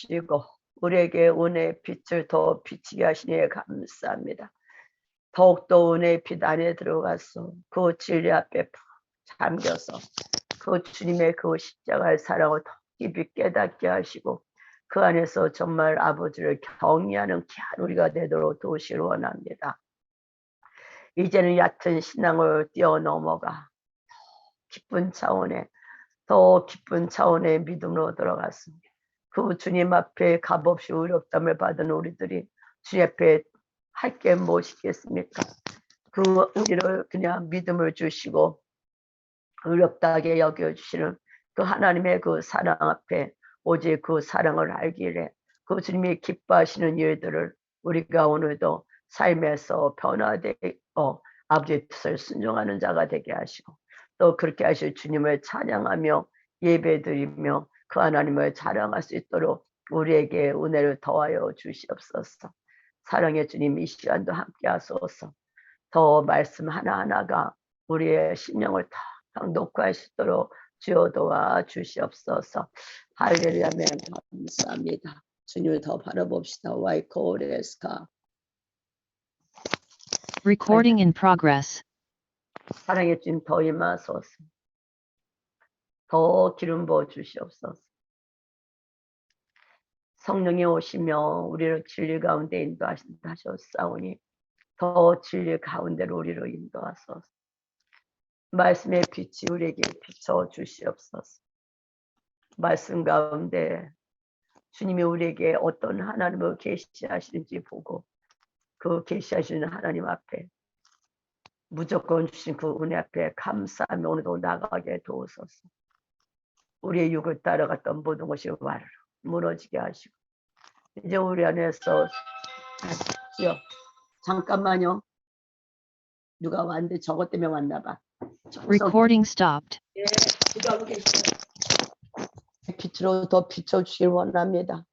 주시고 우리에게 은혜의 빛을 더 비치게 하시니 감사합니다. 더욱더 은혜의 빛 안에 들어가서 그 진리 앞에 잠겨서 그 주님의 그 십자가의 사랑을 더 깊이 깨닫게 하시고 그 안에서 정말 아버지를 경외하는 귀한 우리가 되도록 도우시길 원합니다. 이제는 얕은 신앙을 뛰어넘어가 더 깊은 차원의 믿음으로 들어갔습니다. 그 주님 앞에 값없이 의롭다함을 받은 우리들이 주님 앞에 할 게 무엇이겠습니까? 그 우리를 그냥 믿음을 주시고 의롭다하게 여겨주시는 그 하나님의 그 사랑 앞에 오직 그 사랑을 알기에 그 주님이 기뻐하시는 일들을 우리가 오늘도 삶에서 변화되고 아버지의 뜻을 순종하는 자가 되게 하시고 또 그렇게 하실 주님을 찬양하며 예배드리며 그 하나님을 자랑할 수 있도록 우리에게 은혜를 더하여 주시옵소서. 사랑의 주님 이 시간도 함께 하소서. 더 말씀 하나하나가 우리의 심령을 더 녹화할 수 있도록 주여 도와 주시옵소서. 할렐루야멘. 감사합니다. 주님을 더 바라봅시다. 와이코레스카. Recording in progress. 사랑의 주님 더 임하소서. 더 기름 부어 주시옵소서. 성령이 오시며 우리를 진리 가운데 인도하셨사오니 더 진리 가운데로 우리를 인도하소서. 말씀의 빛이 우리에게 비춰 주시옵소서. 말씀 가운데 주님이 우리에게 어떤 하나님을 계시하시는지 보고 그 계시하시는 하나님 앞에 무조건 주신 그 은혜 앞에 감사하며 오늘도 나가게 도우소서. 우리의 육을 따라갔던 모든 것이 와르르 무너지게 하시고 이제 우리 안에서 잠깐만요. 누가 왔는데 저것 때문에 왔나 봐. Recording stopped. 예, 누가 오고 계세요. 빛으로 더 비춰주길 원합니다.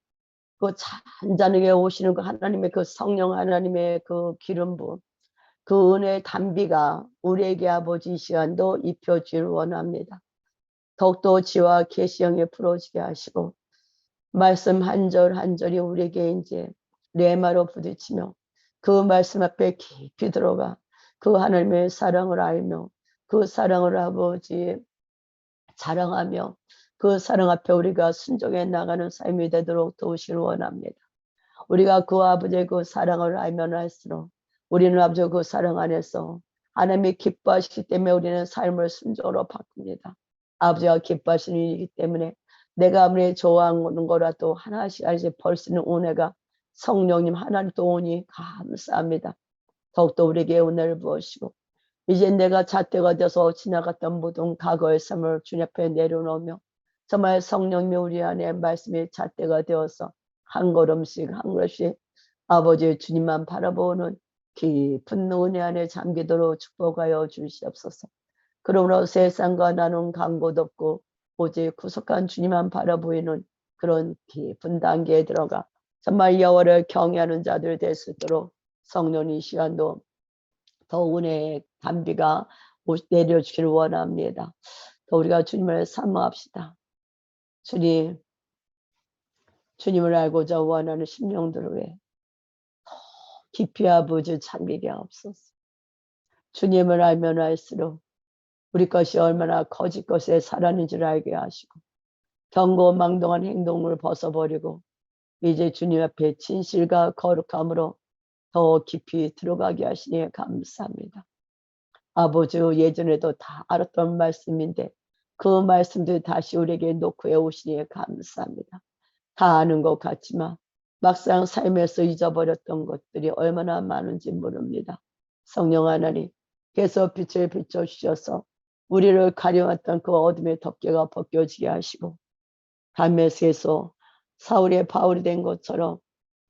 그 잔잔하게 오시는 그 하나님의 그 성령 하나님의 그 기름 부음 그 은혜의 단비가 우리에게 아버지 이 시간도 입혀주길 원합니다. 더욱더 지와 계시형에 풀어지게 하시고 말씀 한 절 한 절이 우리에게 이제 레마로 부딪히며 그 말씀 앞에 깊이 들어가 그 하나님의 사랑을 알며 그 사랑을 아버지 자랑하며 그 사랑 앞에 우리가 순종해 나가는 삶이 되도록 도우시길 원합니다. 우리가 그 아버지의 그 사랑을 알면 알수록 우리는 아버지의 그 사랑 안에서 하나님이 기뻐하시기 때문에 우리는 삶을 순종으로 바꿉니다. 아버지가 기뻐하시는 일이기 때문에 내가 아무리 좋아하는 거라도 하나씩 벌 수 있는 은혜가 성령님 하나님 또 오니 감사합니다. 더욱더 우리에게 은혜를 부으시고 이제 내가 잣대가 되어서 지나갔던 모든 과거의 삶을 주님 앞에 내려놓으며 정말 성령님이 우리 안에 말씀의 잣대가 되어서 한 걸음씩 한 걸음씩 아버지 주님만 바라보는 깊은 은혜 안에 잠기도록 축복하여 주시옵소서. 그러므로 세상과 나눈 간곳 없고 오직 구속한 주님만 바라보이는 그런 깊은 단계에 들어가 정말 여호와를 경외하는 자들 될 수 있도록 성령님 이 시간도 더 은혜의 단비가 내려주기를 원합니다. 더 우리가 주님을 사모합시다. 주님을 알고자 원하는 심령들을 위해 더 깊이 아버지 잠기게 하옵소서. 주님을 알면 알수록 우리 것이 얼마나 거짓 것에 살았는지를 알게 하시고 경고망동한 행동을 벗어버리고 이제 주님 앞에 진실과 거룩함으로 더 깊이 들어가게 하시니 감사합니다. 아버지 예전에도 다 알았던 말씀인데 그 말씀들 다시 우리에게 놓고 해오시니 감사합니다. 다 아는 것 같지만 막상 삶에서 잊어버렸던 것들이 얼마나 많은지 모릅니다. 성령 하나님 계속 빛을 비춰주셔서 우리를 가려왔던 그 어둠의 덮개가 벗겨지게 하시고 다메섹에서 사울의 바울이 된 것처럼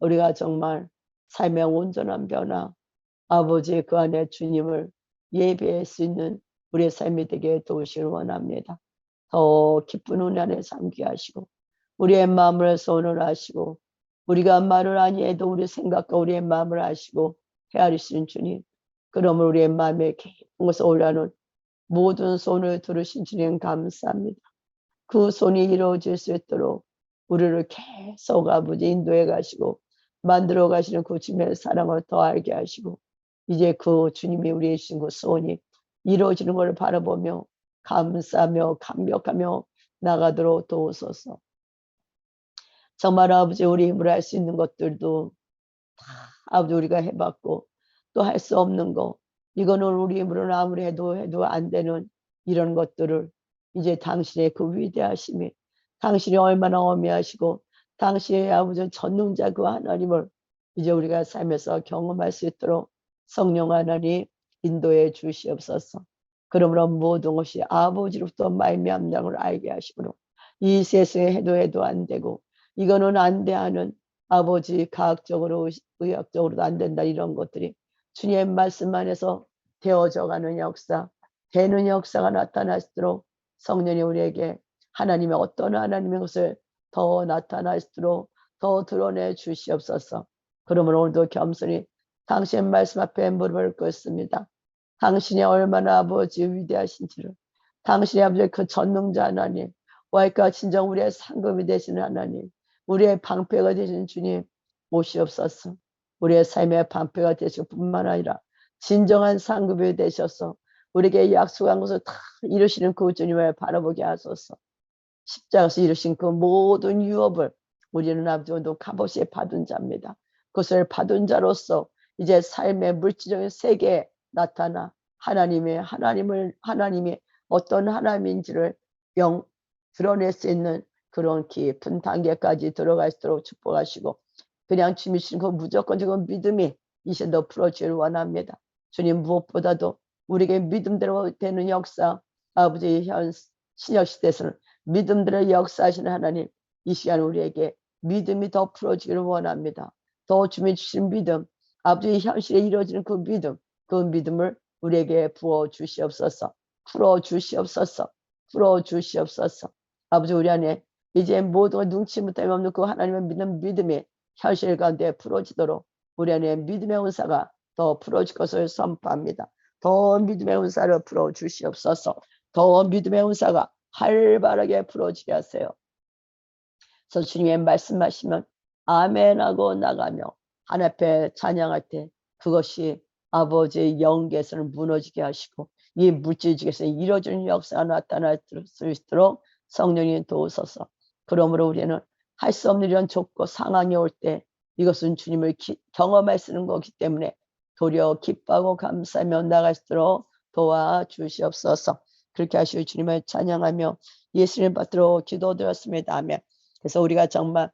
우리가 정말 삶의 온전한 변화 아버지 그 안에 주님을 예배할 수 있는 우리의 삶이 되게 도우시길 원합니다. 더 기쁜 은혜 안에 잠기게 하시고 우리의 마음을 선언하시고 우리가 말을 아니해도 우리 생각과 우리의 마음을 아시고 헤아리시는 주님 그러므로 우리의 마음에 깊은 곳에 올라오는 모든 손을 들으신 주님 감사합니다. 그 손이 이루어질 수 있도록 우리를 계속 아버지 인도해 가시고 만들어 가시는 그 주님의 사랑을 더 알게 하시고 이제 그 주님이 우리의 주신 그 소원이 이루어지는 걸 바라보며 감사하며 감격하며 나가도록 도우소서. 정말 아버지 우리 힘으로 할 수 있는 것들도 다 아버지 우리가 해봤고 또 할 수 없는 거 이거는 우리 힘으로는 아무리 해도 안 되는 이런 것들을 이제 당신의 그 위대하심이 당신이 얼마나 어미하시고 당신의 아버지 전능자 그 하나님을 이제 우리가 삶에서 경험할 수 있도록 성령 하나님 인도해 주시옵소서. 그러므로 모든 것이 아버지로부터 말미암는 걸 알게 하시므로 이 세상에 해도 안 되고 이거는 안 돼 하는 아버지 과학적으로 의학적으로도 안 된다 이런 것들이 주님의 말씀 안에서 되어져가는 역사 되는 역사가 나타나시도록 성령이 우리에게 하나님의 어떤 하나님의 것을 더 나타나시도록 더 드러내 주시옵소서. 그러므로 오늘도 겸손히 당신의 말씀 앞에 무릎을 꿇습니다. 당신이 얼마나 아버지 위대하신지를 당신의 아버지 그 전능자 하나님 와이까 진정 우리의 상급이 되시는 하나님 우리의 방패가 되신 주님 모시옵소서. 우리의 삶의 방패가 되실 뿐만 아니라 진정한 상급이 되셔서 우리에게 약속한 것을 다 이루시는 그 주님을 바라보게 하소서. 십자가에서 이루신 그 모든 유업을 우리는 아버지도 값없이 받은 자입니다. 그것을 받은 자로서 이제 삶의 물질적인 세계에 나타나 하나님이 어떤 하나님인지를 드러낼 수 있는 그런 깊은 단계까지 들어갈 수 있도록 축복하시고 그냥 주님이 주신 그 무조건적인 믿음이 이 시대도 풀어주기를 원합니다. 주님 무엇보다도 우리에게 믿음대로 되는 역사 아버지 현 신약시대에서는 믿음대로 역사하시는 하나님 이 시간 우리에게 믿음이 더 풀어주기를 원합니다. 더 주님이 주신 믿음 아버지 현실에 이루어지는 그 믿음을 우리에게 부어주시옵소서. 풀어주시옵소서. 풀어주시옵소서. 아버지 우리 안에 이제 모든 걸 눈치 못함이 없는 그 하나님의 믿는 믿음이 현실 가운데 풀어지도록 우리 안에 믿음의 은사가 더 풀어질 것을 선포합니다. 더 믿음의 은사를 풀어주시옵소서. 더 믿음의 은사가 활발하게 풀어지게 하세요. 그래서 주님의 말씀하시면 아멘하고 나가며 하나님 앞에 찬양할 때 그것이 아버지의 영계에서는 무너지게 하시고 이 물질적에서 이루어지는 역사가 나타날 수 있도록 성령이 도우소서. 그러므로 우리는 할 수 없는 이런 좁고 상황이 올 때 이것은 주님을 경험할 수 있는 거기 때문에 도리어 기뻐하고 감사하며 나갈 수 있도록 도와주시옵소서. 그렇게 하시고 주님을 찬양하며 예수님 받들어 기도드렸습니다. 아멘. 그래서 우리가 정말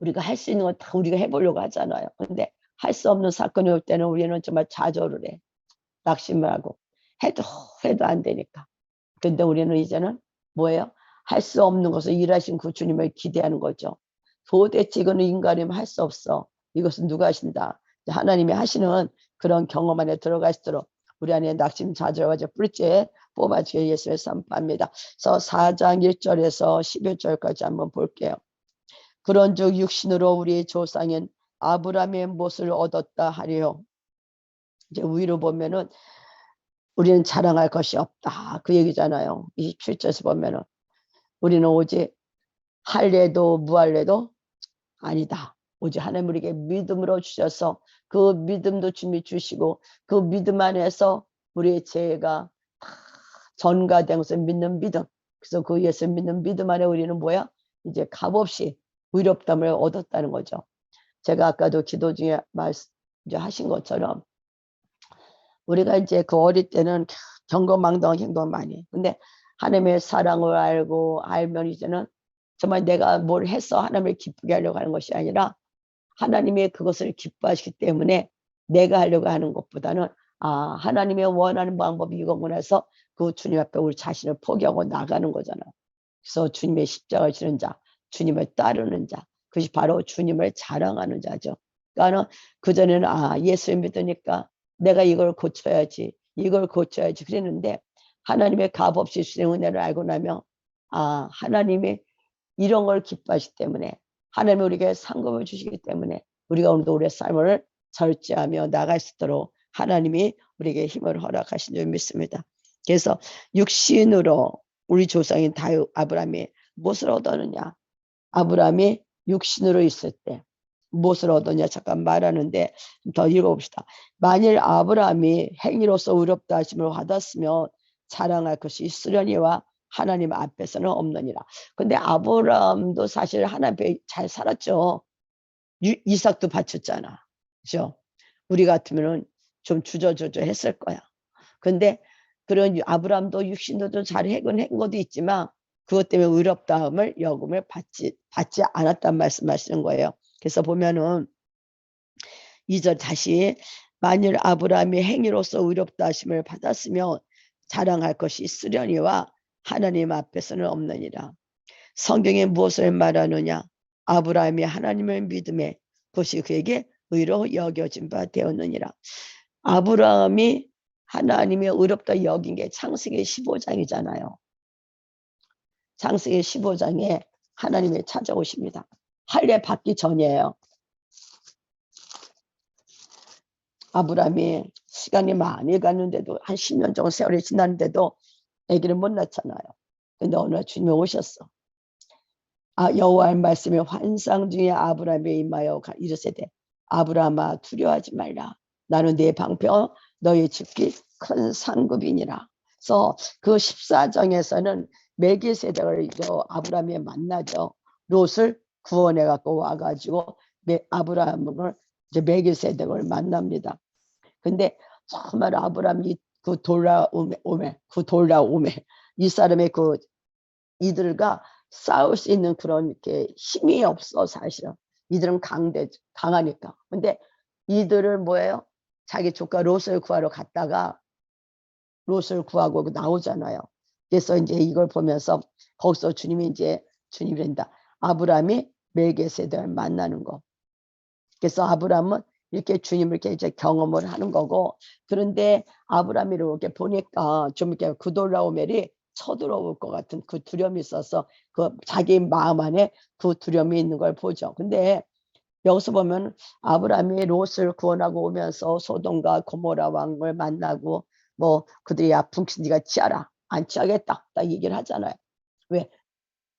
우리가 할 수 있는 거 다 우리가 해보려고 하잖아요. 근데 할 수 없는 사건이 올 때는 우리는 정말 좌절을 해. 낙심을 하고 해도 안 되니까. 근데 우리는 이제는 뭐예요? 할 수 없는 것을 일하신 그 주님을 기대하는 거죠. 도대체 이거는 인간이면 할 수 없어. 이것은 누가 하신다. 하나님이 하시는 그런 경험 안에 들어갈 수 있도록 우리 안에 낙심 좌절과 뿌리째 뽑아주게 예수를 선포합니다. 그래서 4장 1절에서 11절까지 한번 볼게요. 그런즉 육신으로 우리 조상인 아브라함의 몫을 얻었다 하리요. 이제 위로 보면은 우리는 자랑할 것이 없다. 그 얘기잖아요. 27절에서 보면은 우리는 오직 할례도 무할례도 아니다. 오직 하나님 우리에게 믿음으로 주셔서 그 믿음도 주님이 주시고 그 믿음 안에서 우리의 죄가 다 전가된 것을 믿는 믿음. 그래서 그 예수 믿는 믿음 안에 우리는 뭐야? 이제 값없이 의롭다함을 얻었다는 거죠. 제가 아까도 기도 중에 하신 것처럼 우리가 이제 그 어릴 때는 경거망동한 행동을 많이 해. 근데 하나님의 사랑을 알면 이제는 정말 내가 뭘 해서 하나님을 기쁘게 하려고 하는 것이 아니라 하나님이 그것을 기뻐하시기 때문에 내가 하려고 하는 것보다는 하나님의 원하는 방법이 이거구나 해서 그 주님 앞에 우리 자신을 포기하고 나가는 거잖아요. 그래서 주님의 십자가를 지는 자, 주님을 따르는 자, 그것이 바로 주님을 자랑하는 자죠. 그러니까 그전에는 예수를 믿으니까 내가 이걸 고쳐야지 그랬는데 하나님의 값없이 주신 은혜를 알고 나면 하나님이 이런 걸 기뻐하시기 때문에 하나님이 우리에게 상급을 주시기 때문에 우리가 오늘도 우리의 삶을 절제하며 나갈 수 있도록 하나님이 우리에게 힘을 허락하신 줄 믿습니다. 그래서 육신으로 우리 조상인 아브라함이 무엇을 얻었느냐? 아브라함이 육신으로 있을 때 무엇을 얻었냐 잠깐 말하는데 더 읽어봅시다. 만일 아브라함이 행위로서 의롭다 하심을 받았으면 자랑할 것이 있으려니와 하나님 앞에서는 없느니라. 근데 아브라함도 사실 하나님 앞에 잘 살았죠. 이삭도 바쳤잖아. 그죠? 우리 같으면은 좀 주저주저 했을 거야. 근데 그런 아브라함도 육신도 잘 한 것도 있지만 그것 때문에 의롭다함을 여김을 받지 않았단 말씀하시는 거예요. 그래서 보면은 2절 다시 만일 아브라함이 행위로서 의롭다 하심을 받았으면 자랑할 것이 있으려니와 하나님 앞에서는 없느니라. 성경에 무엇을 말하느냐? 아브라함이 하나님을 믿음에 그것이 그에게 의로 여겨진 바 되었느니라. 아브라함이 하나님의 의롭다 여긴 게 창세기 15장이잖아요. 창세기 15장에 하나님이 찾아오십니다. 할례 받기 전이에요. 아브라함이 시간이 많이 갔는데도 한 10년 정도 세월이 지났는데도 아기를 못 낳잖아요. 근데 어느 날 주님이 오셨어. 여호와의 말씀에 환상 중에 아브라함에 임하여 이르시되 아브라함아 두려워하지 말라. 나는 네 방패 너의 집기 큰 상급이니라. 그래서 그 14장에서는 멜기세덱을 아브라함이 만나죠. 롯을 구원해 갖고 와가지고 아브라함을 이제 멜기세덱을 만납니다. 근데 정말 아브라함이 그 돌아오매 이 사람의 그 이들과 싸울 수 있는 그런 이렇게 힘이 없어 사실은. 이들은 강하니까. 근데 이들을 뭐예요? 자기 조카 롯을 구하러 갔다가 롯을 구하고 나오잖아요. 그래서 이제 이걸 보면서 거기서 주님이 된다. 아브라함이 멜기세덱을 만나는 거. 그래서 아브라함은 이렇게 주님을 이렇게 이제 경험을 하는 거고, 그런데 아브라함이 이렇게 보니까 좀 이렇게 그돌라오멜이 쳐들어올 것 같은 그 두려움이 있어서 그 자기 마음 안에 그 두려움이 있는 걸 보죠. 근데 여기서 보면 아브라함이 롯을 구원하고 오면서 소돔과 고모라 왕을 만나고 뭐 그들이 아픈 네가 취하라 안 취하겠다 딱 얘기를 하잖아요. 왜?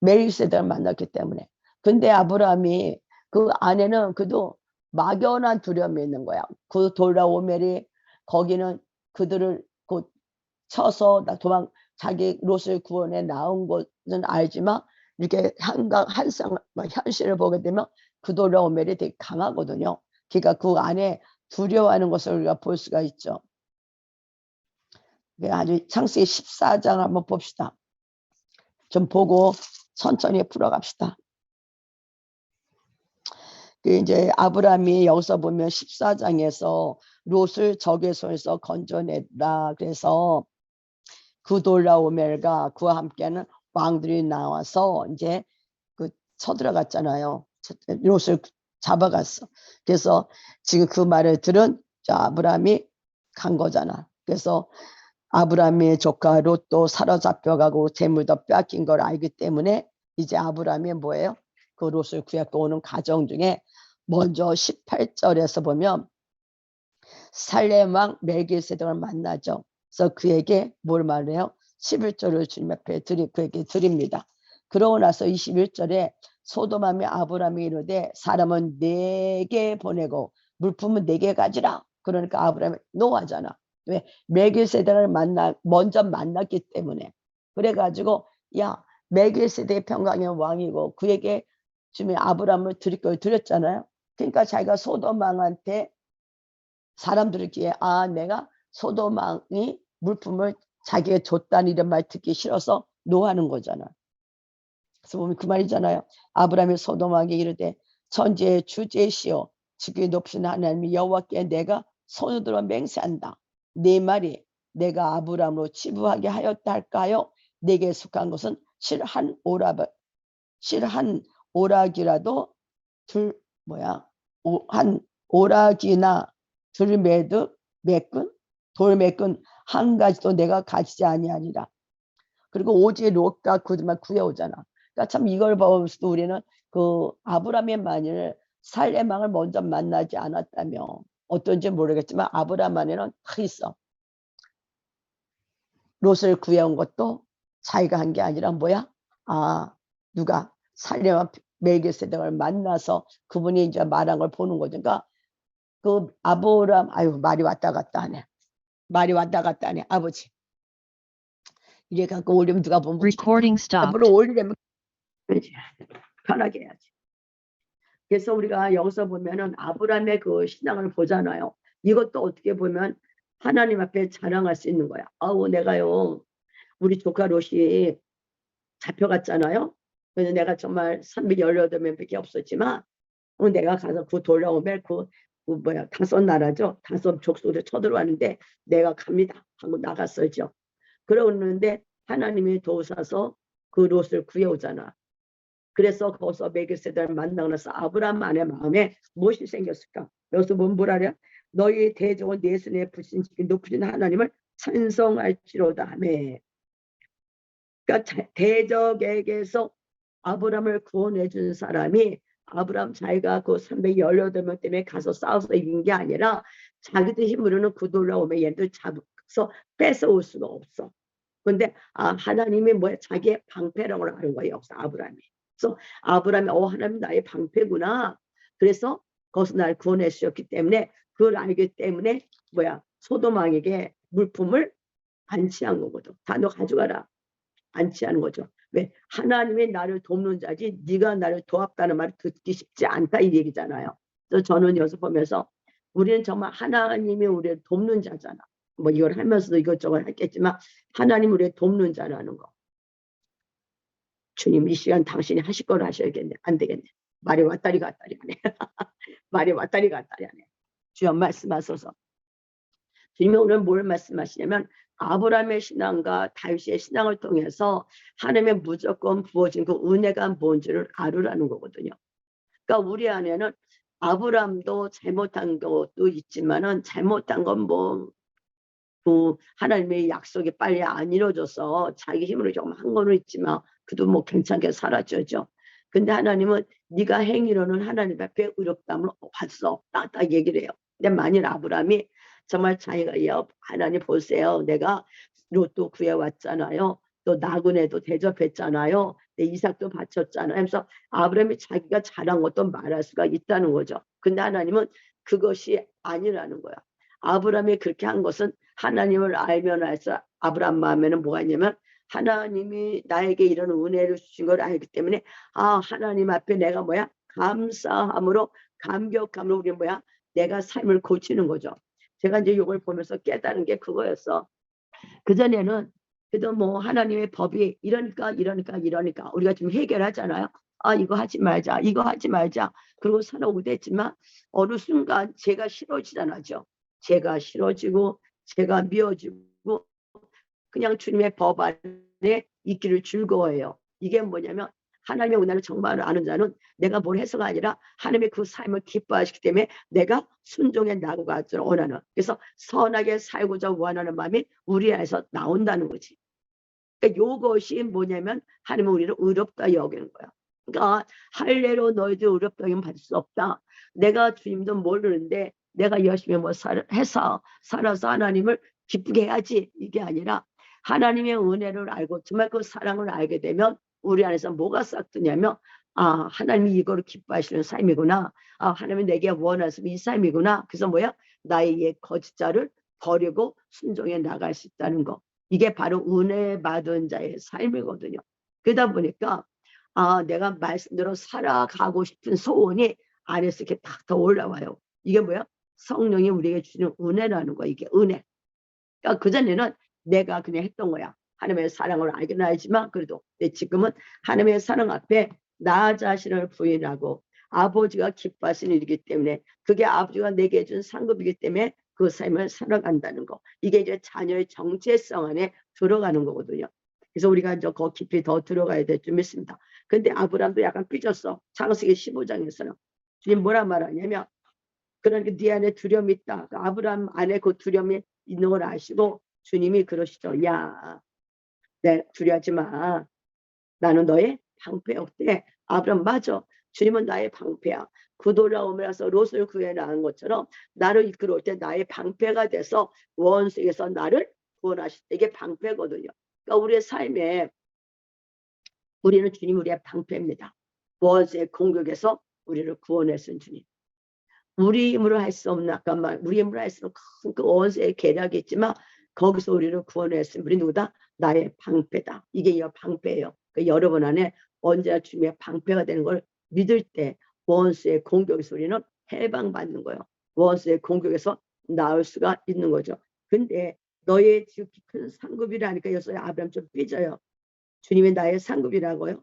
멜기세덱을 만났기 때문에. 근데 아브라함이 그 안에는 그도 막연한 두려움이 있는 거야. 그 돌라오멜이 거기는 그들을 곧 쳐서 자기 롯을 구원해 나온 것은 알지만 이렇게 현실을 보게 되면 그 돌라오멜이 되게 강하거든요. 그러니까 그 안에 두려워하는 것을 우리가 볼 수가 있죠. 아주 창세기 14장 한번 봅시다. 좀 보고 천천히 풀어갑시다. 이제 아브라함이 여기서 보면 14장에서 롯을 적의 손에서 건져냈다. 그래서 그 돌라오멜과 그와 함께하는 왕들이 나와서 이제 그 쳐들어갔잖아요. 롯을 잡아갔어. 그래서 지금 그 말을 들은 아브라함이 간 거잖아. 그래서 아브라함의 조카 롯도 사로잡혀가고 재물도 빼앗긴 걸 알기 때문에 이제 아브라함이 뭐예요? 그 롯을 구해서 오는 과정 중에 먼저 18절에서 보면 살렘 왕 멜기세덱을 만나죠. 그래서 그에게 뭘 말해요? 11절을 주님 앞에 그에게 드립니다. 그러고 나서 21절에 소돔함에 아브라함이 이르되 사람은 4개 보내고 물품은 4개 가지라. 그러니까 아브라함이 노하잖아. 왜? 멜기세덱을 먼저 만났기 때문에. 그래가지고 야 멜기세덱 평강의 왕이고 그에게 주님이 아브라함을 드릴 걸 드렸잖아요. 그러니까 자기가 소돔 왕한테 사람들에게 내가 소돔 왕이 물품을 자기가 줬다는 이런 말 듣기 싫어서 노하는 거잖아. 그래서 보면 그 말이잖아요. 아브라함이 소돔 왕에게 이르되 천지의 주제시오 지극히 높으신 하나님 여호와께 내가 손을 들어 맹세한다. 네 말이 내가 아브라함으로 치부하게 하였다 할까요? 내게 속한 것은 실한 오락이라도 한 오락이나 돌매끈 한 가지도 내가 가지지 아니하리라. 그리고 오직 롯과 그들만 구해오잖아. 그러니까 참 이걸 보면서 우리는 그 아브라함의 만일 살렘 왕을 먼저 만나지 않았다면 어떤지 모르겠지만 아브라함 안에는 다 있어. 롯을 구해온 것도 자기가 한 게 아니라 뭐야? 누가 살렘 왕 멜기세덱을 만나서 그분이 이제 말한 걸 보는 거죠. 그러니까 그 아브람, 아유 말이 왔다 갔다 하네. 말이 왔다 갔다 하네. 아버지. 이제 갖고 올리면 누가 보면 Recording 앞으로 stopped. 올리려면 편하게 해야지. 그래서 우리가 여기서 보면은 아브라함의 그 신앙을 보잖아요. 이것도 어떻게 보면 하나님 앞에 자랑할 수 있는 거야. 아우 내가요 우리 조카 롯이 잡혀갔잖아요. 그래서 내가 정말 318명밖에 없었지만 내가 가서 그 돌아오면 그 뭐야 5나라죠. 5 족속으로 쳐들어왔는데 내가 갑니다 하고 나갔었죠. 그러는데 하나님이 도우셔서 그 롯을 구해오잖아. 그래서 거기서 멜기세덱을 만나고 나서 아브라함 안의 마음에 무엇이 생겼을까? 여기서 뭐라 그래? 너희 대적은 내 손에 부신시킨 높으신 하나님을 찬송할지로다 하며. 그러니까 대적에게서 아브라함을 구원해 준 사람이 아브라함 자기가 그 318명 때문에 가서 싸워서 이긴 게 아니라 자기들 힘으로는 그 돌아오면 얘들 잡아서 뺏어올 수가 없어. 근데 하나님이 뭐야 자기의 방패라고 하는 거예요. 여기서 아브라함이. 그래서 아브라함이 하나님 나의 방패구나. 그래서 거기서 날 구원해 주셨기 때문에 그걸 알기 때문에 뭐야 소돔왕에게 물품을 안치한 거거든. 다 너 가져가라. 안치하는 거죠. 왜? 하나님이 나를 돕는 자지 네가 나를 도왔다는 말을 듣기 쉽지 않다 이 얘기잖아요. 그래서 저는 여기서 보면서 우리는 정말 하나님이 우리를 돕는 자잖아. 뭐 이걸 하면서도 이것저것 했겠지만 하나님 우리를 돕는 자라는 거. 주님 이 시간 당신이 하실 걸 하셔야겠네. 안 되겠네. 말이 왔다리 갔다리 하네. 말이 왔다리 갔다리 하네. 주여 말씀하소서. 주님이 오늘 뭘 말씀하시냐면 아브라함의 신앙과 다윗의 신앙을 통해서 하나님의 무조건 부어진 그 은혜가 뭔지를 알으라는 거거든요. 그러니까 우리 안에는 아브라함도 잘못한 것도 있지만은 잘못한 건 뭐 그 하나님의 약속이 빨리 안 이루어져서 자기 힘으로 좀 한 거는 있지만 그래도 뭐 괜찮게 살았죠. 근데 하나님은 네가 행위로는 하나님 앞에 의롭다함을 받을 수 없다 딱 얘기를 해요. 근데 만일 아브라함이 정말 자기가 하나님 보세요. 내가 롯도 구해왔잖아요. 또 나그네도 대접했잖아요. 내 이삭도 바쳤잖아요. 하면서 아브라함이 자기가 잘한 것도 말할 수가 있다는 거죠. 근데 하나님은 그것이 아니라는 거야. 아브라함이 그렇게 한 것은 하나님을 알면 알수 아브라함 마음에는 뭐가 있냐면 하나님이 나에게 이런 은혜를 주신 걸 알기 때문에 하나님 앞에 내가 뭐야 감사함으로 감격함으로 우리 뭐야 내가 삶을 고치는 거죠. 제가 이제 이걸 보면서 깨달은 게 그거였어. 그전에는 그래도 뭐 하나님의 법이 이러니까 우리가 지금 해결하잖아요. 이거 하지 말자 이거 하지 말자 그러고 살아오기도 했지만 어느 순간 제가 싫어지잖아요. 제가 싫어지고 제가 미워지고 그냥 주님의 법 안에 있기를 즐거워해요. 이게 뭐냐면 하나님의 은혜를 정말 아는 자는 내가 뭘 해서가 아니라 하나님의 그 삶을 기뻐하시기 때문에 내가 순종해 나가기를 원하는, 그래서 선하게 살고자 원하는 마음이 우리 안에서 나온다는 거지. 그러니까 이것이 뭐냐면 하나님은 우리를 의롭다 여기는 거야. 그러니까 할례로 너희들 의롭다 여기면 받을 수 없다. 내가 주님도 모르는데 내가 열심히 뭐 해서 살아서 하나님을 기쁘게 해야지 이게 아니라 하나님의 은혜를 알고 정말 그 사랑을 알게 되면 우리 안에서 뭐가 싹 뜨냐면 하나님이 이거를 기뻐하시는 삶이구나. 하나님이 내게 원하시는 이 삶이구나. 그래서 뭐야? 나의 옛 거짓자를 버리고 순종해 나갈 수 있다는 거. 이게 바로 은혜 받은 자의 삶이거든요. 그러다 보니까 내가 말씀대로 살아가고 싶은 소원이 안에서 이렇게 딱 더 올라와요. 이게 뭐야? 성령이 우리에게 주는 은혜라는 거. 이게 은혜. 그러니까 그전에는 내가 그냥 했던 거야. 하나님의 사랑을 알기는 알지만 그래도 지금은 하나님의 사랑 앞에 나 자신을 부인하고 아버지가 기뻐하시는 일이기 때문에 그게 아버지가 내게 준 상급이기 때문에 그 삶을 살아간다는 거. 이게 이제 자녀의 정체성 안에 들어가는 거거든요. 그래서 우리가 이제 더 깊이 더 들어가야 될 줄 믿습니다. 근데 아브라함도 약간 삐졌어. 창세기 15장에서는 주님 뭐라 말하냐면 그러니까 네 안에 두려움이 있다. 아브라함 안에 그 두려움이 있는 걸 아시고 주님이 그러시죠. 야, 내 두려워하지 마. 나는 너의 방패였대. 아브라함 맞아. 주님은 나의 방패야. 그 돌아오면서 롯을 구해 나간 것처럼 나를 이끌어올 때 나의 방패가 돼서 원수에게서 나를 구원하실 때 이게 방패거든요. 그러니까 우리의 삶에 우리는 주님 우리의 방패입니다. 원수의 공격에서 우리를 구원했은 주님. 우리 힘으로 할 수 없는, 아까 말 우리 힘으로 할 수 없는 큰 그 원수의 계략이 있지만 거기서 우리를 구원했으면 우리 누구다? 나의 방패다. 이게 이 방패예요. 그러니까 여러분 안에 언제나 주님의 방패가 되는 걸 믿을 때 원수의 공격에서 우리는 해방받는 거예요. 원수의 공격에서 나올 수가 있는 거죠. 근데 너의 지극히 큰 상급이라니까 여기서 아브라함 좀 삐져요. 주님이 나의 상급이라고요.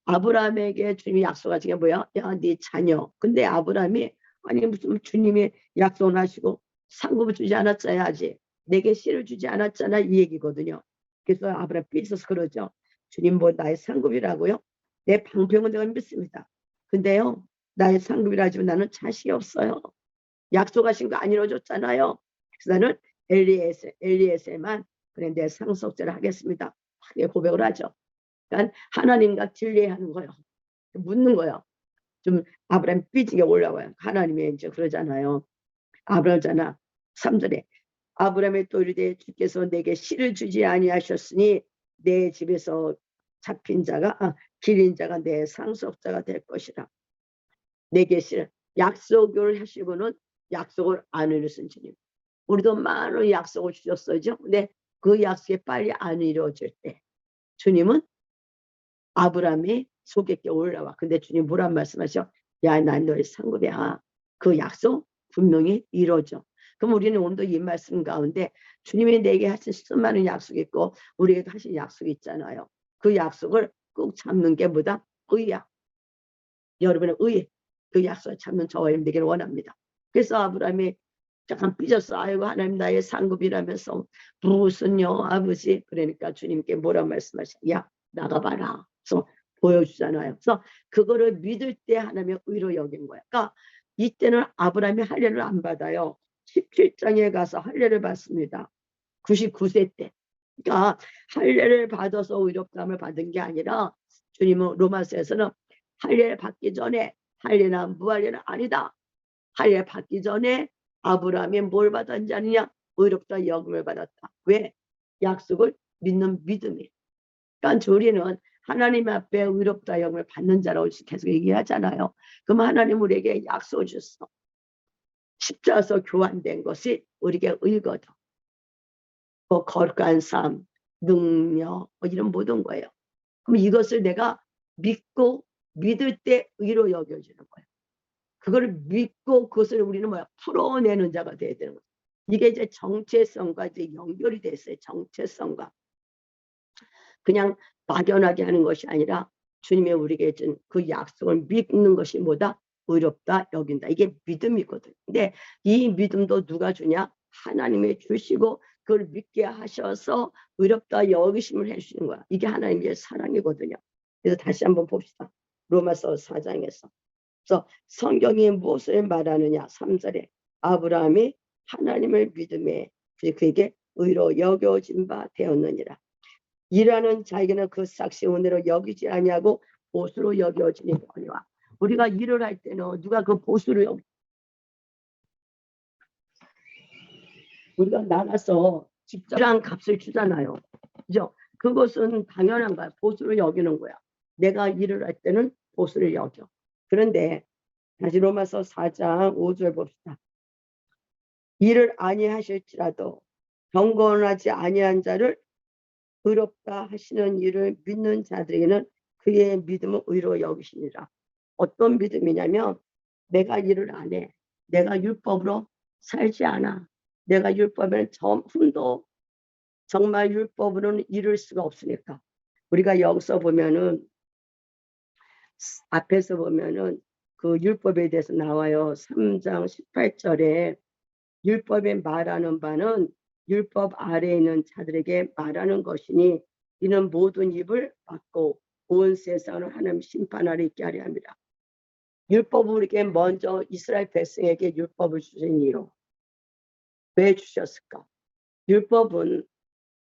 아브라함에게 주님이 약속하신 게 뭐야? 야, 네 자녀. 근데 아브라함이 아니 무슨 주님이 약속을 하시고 상급을 주지 않았어야 하지. 내게 씨를 주지 않았잖아 이 얘기거든요. 그래서 아브라함 삐져서 그러죠. 주님 뭐 나의 상급이라고요? 내 방패는 내가 믿습니다. 근데요 나의 상급이라 하지만 나는 자식이 없어요. 약속하신 거 안 이루어졌잖아요. 그래서 나는 엘리에세만 그래 내 상속자를 하겠습니다. 하게 고백을 하죠. 그러니까 하나님과 딜레이하는 거예요. 묻는 거예요. 좀 아브라함 삐지게 올라와요. 하나님이 이제 그러잖아요. 아브라함잖아. 3절에 아브라함의 또 이르되 주께서 내게 씨를 주지 아니하셨으니 내 집에서 잡힌 자가 기린 자가 내 상속자가 될 것이라. 내게 씨를 약속을 하시고는 약속을 안 이루신 주님. 우리도 많은 약속을 주셨어요. 근데 그 약속이 빨리 안 이루어질 때 주님은 아브라함이 속에 끼어 올라와. 근데 주님 뭐란 말씀하셔? 야, 난 너의 상급이야. 그 약속 분명히 이루어져. 그럼 우리는 오늘도 이 말씀 가운데 주님이 내게 하신 수많은 약속이 있고 우리에게도 하신 약속이 있잖아요. 그 약속을 꼭 잡는 게 뭐다? 의야. 여러분의 의, 그 약속을 잡는 저와 여러분 되기를 원합니다. 그래서 아브라함이 잠깐 삐졌어. 아이고 하나님 나의 상급이라면서 무슨요 아버지. 그러니까 주님께 뭐라 말씀하셔? 야 나가봐라. 그래서 보여주잖아요. 그래서 그거를 믿을 때 하나님의 의로 여긴 거야. 그러니까 이때는 아브라함이 할례를 안 받아요. 17장에 가서 할례를 받습니다. 99세 때. 그러니까 할례를 받아서 의롭다함을 받은 게 아니라 주님은 로마서에서는 할례를 받기 전에 할례나 무할례는 아니다. 할례 받기 전에 아브라함이 뭘 받았지 않느냐? 의롭다 여김을 받았다. 왜? 약속을 믿는 믿음이. 그러니까 우리는 하나님 앞에 의롭다 여김을 받는 자라고 계속 얘기하잖아요. 그럼 하나님 우리에게 약속을 줬어. 십자가에서 교환된 것이 우리에게 의거든. 뭐 거룩한 삶, 능력 뭐 이런 모든 거예요. 그럼 이것을 내가 믿고 믿을 때 의로 여겨지는 거예요. 그걸 믿고 그것을 우리는 뭐야? 풀어내는 자가 돼야 되는 거예요. 이게 이제 정체성과 이제 연결이 됐어요. 정체성과. 그냥 막연하게 하는 것이 아니라 주님의 우리에게 준 그 약속을 믿는 것이 뭐다? 의롭다 여긴다. 이게 믿음이거든. 근데 이 믿음도 누가 주냐? 하나님이 주시고 그걸 믿게 하셔서 의롭다 여기심을 해주시는 거야. 이게 하나님의 사랑이거든요. 그래서 다시 한번 봅시다. 로마서 4장에서. 그래서 성경이 무엇을 말하느냐? 3절에 아브라함이 하나님을 믿음에 그에게 의로 여겨진 바 되었느니라. 일하는 자에게는 그 삭시 은혜로 여기지 아니하고 보수로 여겨지니거니와. 우리가 일을 할 때는 누가 그 보수를 우리가 나가서 직접 일한 값을 주잖아요. 그죠? 그것은 당연한 거야. 보수를 여기는 거야. 내가 일을 할 때는 보수를 여겨. 그런데 다시 로마서 4장 5절 봅시다. 일을 아니하실지라도 경건하지 아니한 자를 의롭다 하시는 일을 믿는 자들에게는 그의 믿음을 의로 여기시니라. 어떤 믿음이냐면 내가 일을 안 해. 내가 율법으로 살지 않아. 내가 율법에는 흠도 정말 율법으로는 이룰 수가 없으니까. 우리가 여기서 보면은 앞에서 보면은 그 율법에 대해서 나와요. 3장 18절에 율법에 말하는 바는 율법 아래에 있는 자들에게 말하는 것이니 이는 모든 입을 막고 온 세상을 하나님 심판하러 있게 하려 합니다. 율법을 우리에게 먼저 이스라엘 백성에게 율법을 주신 이유로 왜 주셨을까? 율법은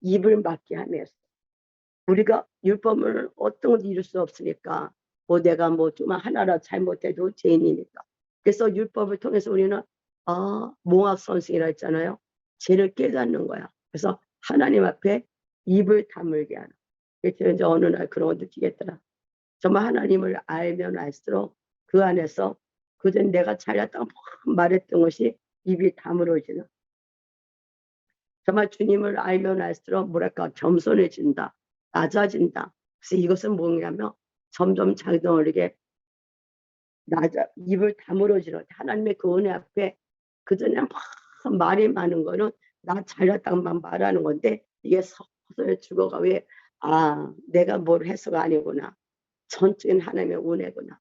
입을 막게 하면서 우리가 율법을 어떤 것도 이룰 수 없으니까 뭐 내가 뭐 좀 하나라도 잘못해도 죄인이니까. 그래서 율법을 통해서 우리는 몽학 선생이라 했잖아요. 죄를 깨닫는 거야. 그래서 하나님 앞에 입을 다물게 하는. 그래서 이제 어느 날 그런 거 느끼겠더라. 정말 하나님을 알면 알수록 그 안에서 그전 내가 잘났다고 말했던 것이 입이 다물어지는, 정말 주님을 알면 알수록 뭐랄까 겸손해진다, 낮아진다. 그래서 이것은 뭐냐면 점점 자기도 모르게 입을 다물어지는, 하나님의 그 은혜 앞에 그전에 막 말이 많은 거는 나 잘났다고만 말하는 건데 이게 서서히 죽어가. 왜? 내가 뭘 해서가 아니구나. 전적인 하나님의 은혜구나.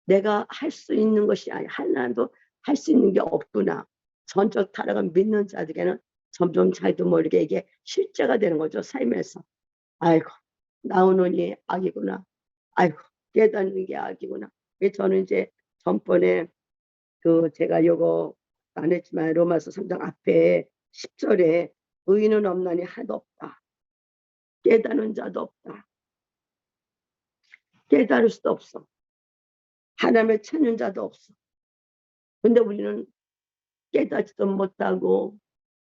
내가 할 수 있는 것이 아니, 하나님도 할 수 있는 게 없구나. 전적 타락을 믿는 자들에게는 점점 자기도 모르게 이게 실제가 되는 거죠. 삶에서. 아이고, 나오느니 악이구나. 아이고, 깨닫는 게 악이구나. 저는 이제 전번에 제가 요거 안 했지만 로마서 3장 앞에 10절에 의인은 없나니 하나도 없다. 깨닫는 자도 없다. 깨달을 수도 없어. 하나님을 찾는 자도 없어. 근데 우리는 깨닫지도 못하고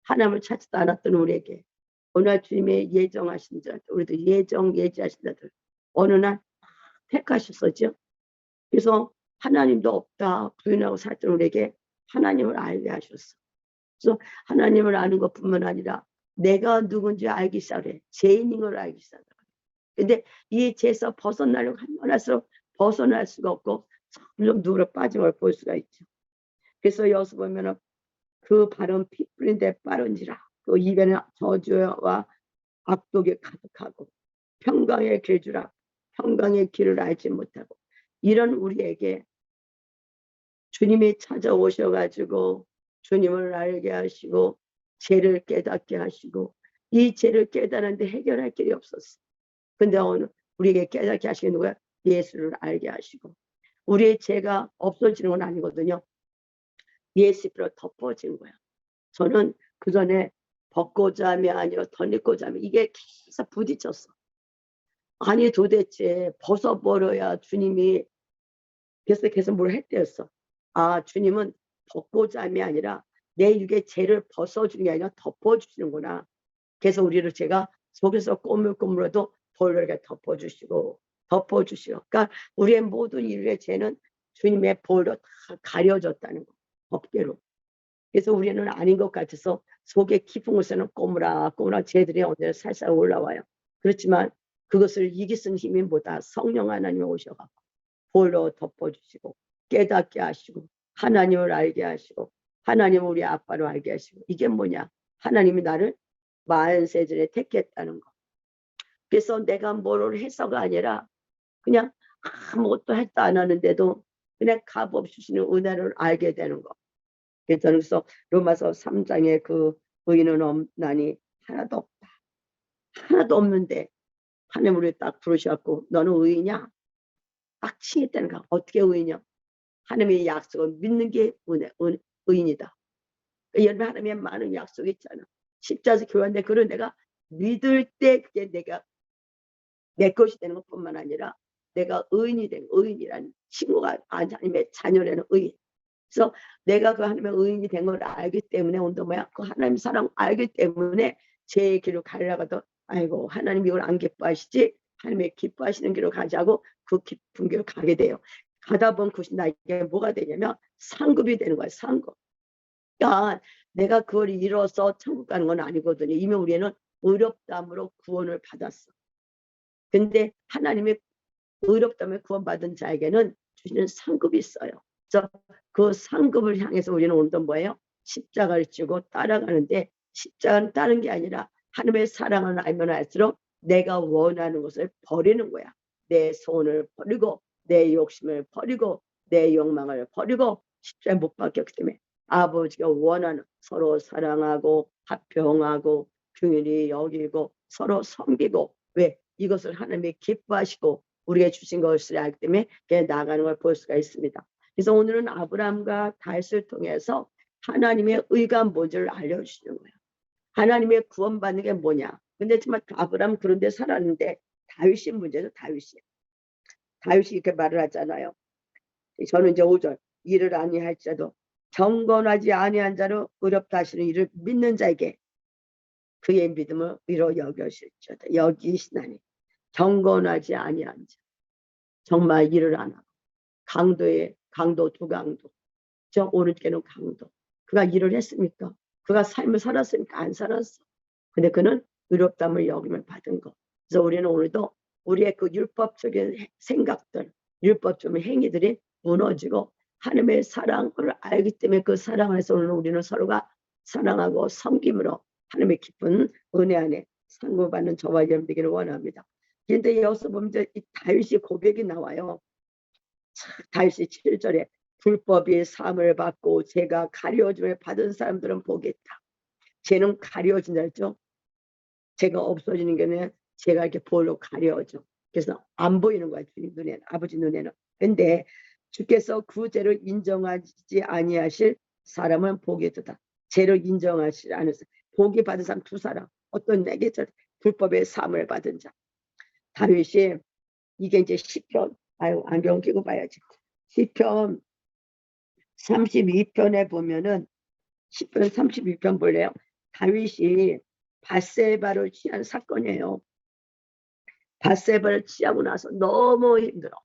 하나님을 찾지도 않았던 우리에게 어느 날 주님의 예정하신 자들, 우리도 예지하신 자들 어느 날 택하셨었죠. 그래서 하나님도 없다 부인하고 살던 우리에게 하나님을 알게 하셨어. 그래서 하나님을 아는 것뿐만 아니라 내가 누군지 알기 시작해. 죄인인 걸 알기 시작해. 근데 이 죄에서 벗어나려고 하면 할수록 벗어날 수가 없고 점점 누구로 빠진 걸 볼 수가 있죠. 그래서 여기서 보면은 그 발은 피 뿌린데 빠른지라 그 입에는 저주와 악독이 가득하고 평강의 길주라 평강의 길을 알지 못하고, 이런 우리에게 주님이 찾아오셔가지고 주님을 알게 하시고 죄를 깨닫게 하시고, 이 죄를 깨달았는데 해결할 길이 없었어. 근데 오늘 우리에게 깨닫게 하시는 누구야? 예수를 알게 하시고. 우리의 죄가 없어지는 건 아니거든요. 예수로 덮어진 거야. 저는 그 전에 벗고자 함이 아니라 덧입고자 함이 이게 계속 부딪혔어. 아니 도대체 벗어버려야 주님이 계속 뭘 했대였어. 주님은 벗고자 함이 아니라 내 육의 죄를 벗어주는 게 아니라 덮어주시는구나. 그래서 우리를 제가 속에서 꼬물꼬물해도 볼로 이렇게 덮어주시고. 그러니까 우리의 모든 인류의 죄는 주님의 볼로 다 가려졌다는 거. 법계로. 그래서 우리는 아닌 것 같아서 속에 깊은 곳에는 꼬무락꼬무락 죄들이 언제나 살살 올라와요. 그렇지만 그것을 이길 수 있는 힘이 뭐다? 성령 하나님이 오셔서 볼로 덮어주시고 깨닫게 하시고 하나님을 알게 하시고 하나님을 우리 아빠로 알게 하시고, 이게 뭐냐? 하나님이 나를 만세전에 택했다는 거. 그래서 내가 뭐를 해서가 아니라 그냥 아무것도 했다 안 하는데도 그냥 값없이 주시는 은혜를 알게 되는 거. 그래서 로마서 3장에 그 의인은 없나니 하나도 없다. 하나도 없는데 하나님 우리 딱 부르셔갖고 너는 의인이냐? 딱 칭했다는 거. 어떻게 의인이냐? 하나님의 약속을 믿는 게 의인이다. 여러분, 하나님의 많은 약속이 있잖아. 십자가에서 교환된 그런 내가 믿을 때 그게 내가 내 것이 되는 것뿐만 아니라 내가 의인이 된 의인이라는 친구가 하나님의 자녀라는 의인. 그래서 내가 그 하나님의 의인이 된 걸 알기 때문에 그 하나님 사랑 알기 때문에 제 길로 가려가도 아이고 하나님이 이걸 안 기뻐하시지, 하나님의 기뻐하시는 길로 가자고 그 깊은 길로 가게 돼요. 가다 보면 그것이 나에게 뭐가 되냐면 상급이 되는 거야. 상급. 그러니까 내가 그걸 이뤄서 천국 가는 건 아니거든요. 이미 우리는 의롭다함으로 구원을 받았어. 근데 하나님의 의롭다함에 구원받은 자에게는 주시는 상급이 있어요. 그래서 그 상급을 향해서 우리는 오늘도 뭐예요? 십자가를 지고 따라가는데, 십자가는 따른 게 아니라 하나님의 사랑을 알면 알수록 내가 원하는 것을 버리는 거야. 내 소원을 버리고 내 욕심을 버리고 내 욕망을 버리고 십자가에 못 박혔기 때문에 아버지가 원하는 서로 사랑하고 화평하고 긍휼히 여기고 서로 섬기고, 왜? 이것을 하나님이 기뻐하시고 우리에게 주신 것을 알기 때문에 나아가는 걸 볼 수가 있습니다. 그래서 오늘은 아브라함과 다윗을 통해서 하나님의 의가 뭔지를 알려주시는 거예요. 하나님의 구원받는 게 뭐냐. 근데 정말 아브라함 그런 데 살았는데 다윗이 문제죠. 다윗이 이렇게 말을 하잖아요. 저는 이제 5절 이를 아니할지라도 경건하지 아니한 자로 의롭다 하시는 이를 믿는 자에게 그의 믿음을 의로 여기시나니 경건하지 아니한 자. 정말 일을 안 하고 강도 두 강도, 저 오른쪽에는 강도. 그가 일을 했습니까? 그가 삶을 살았습니까? 안 살았어. 근데 그는 의롭다함을 여김을 받은 거. 그래서 우리는 오늘도 우리의 그 율법적인 생각들, 율법적인 행위들이 무너지고 하나님의 사랑을 알기 때문에 그 사랑 안에서 오늘 우리는 서로가 사랑하고 섬김으로 하나님의 깊은 은혜 안에 상급받는 저와 여러분 되기를 원합니다. 그런데 여기서 보면 이 다윗이 고백이 나와요. 다윗이 7절에 불법이 사함을 받고 제가 가려줌을 받은 사람들은 보겠다. 쟤는 가려진다 했죠. 제가 없어지는 게 아니라 제가 이렇게 볼로 가려져. 그래서 안 보이는 거야. 주님 눈에는, 아버지 눈에는. 근데 주께서 그 죄를 인정하지 아니하실 사람은 복이 있다. 죄를 인정하지 않으셔. 복이 받은 사람 두 사람. 어떤 내게 불법의 사함을 받은 자. 다윗이 이게 이제 시편, 아유 안경 끼고 봐야지. 시편 32편에 보면은 시편 32편 볼래요? 다윗이 밧세바를 취한 사건이에요. 밧세바를 취하고 나서 너무 힘들어.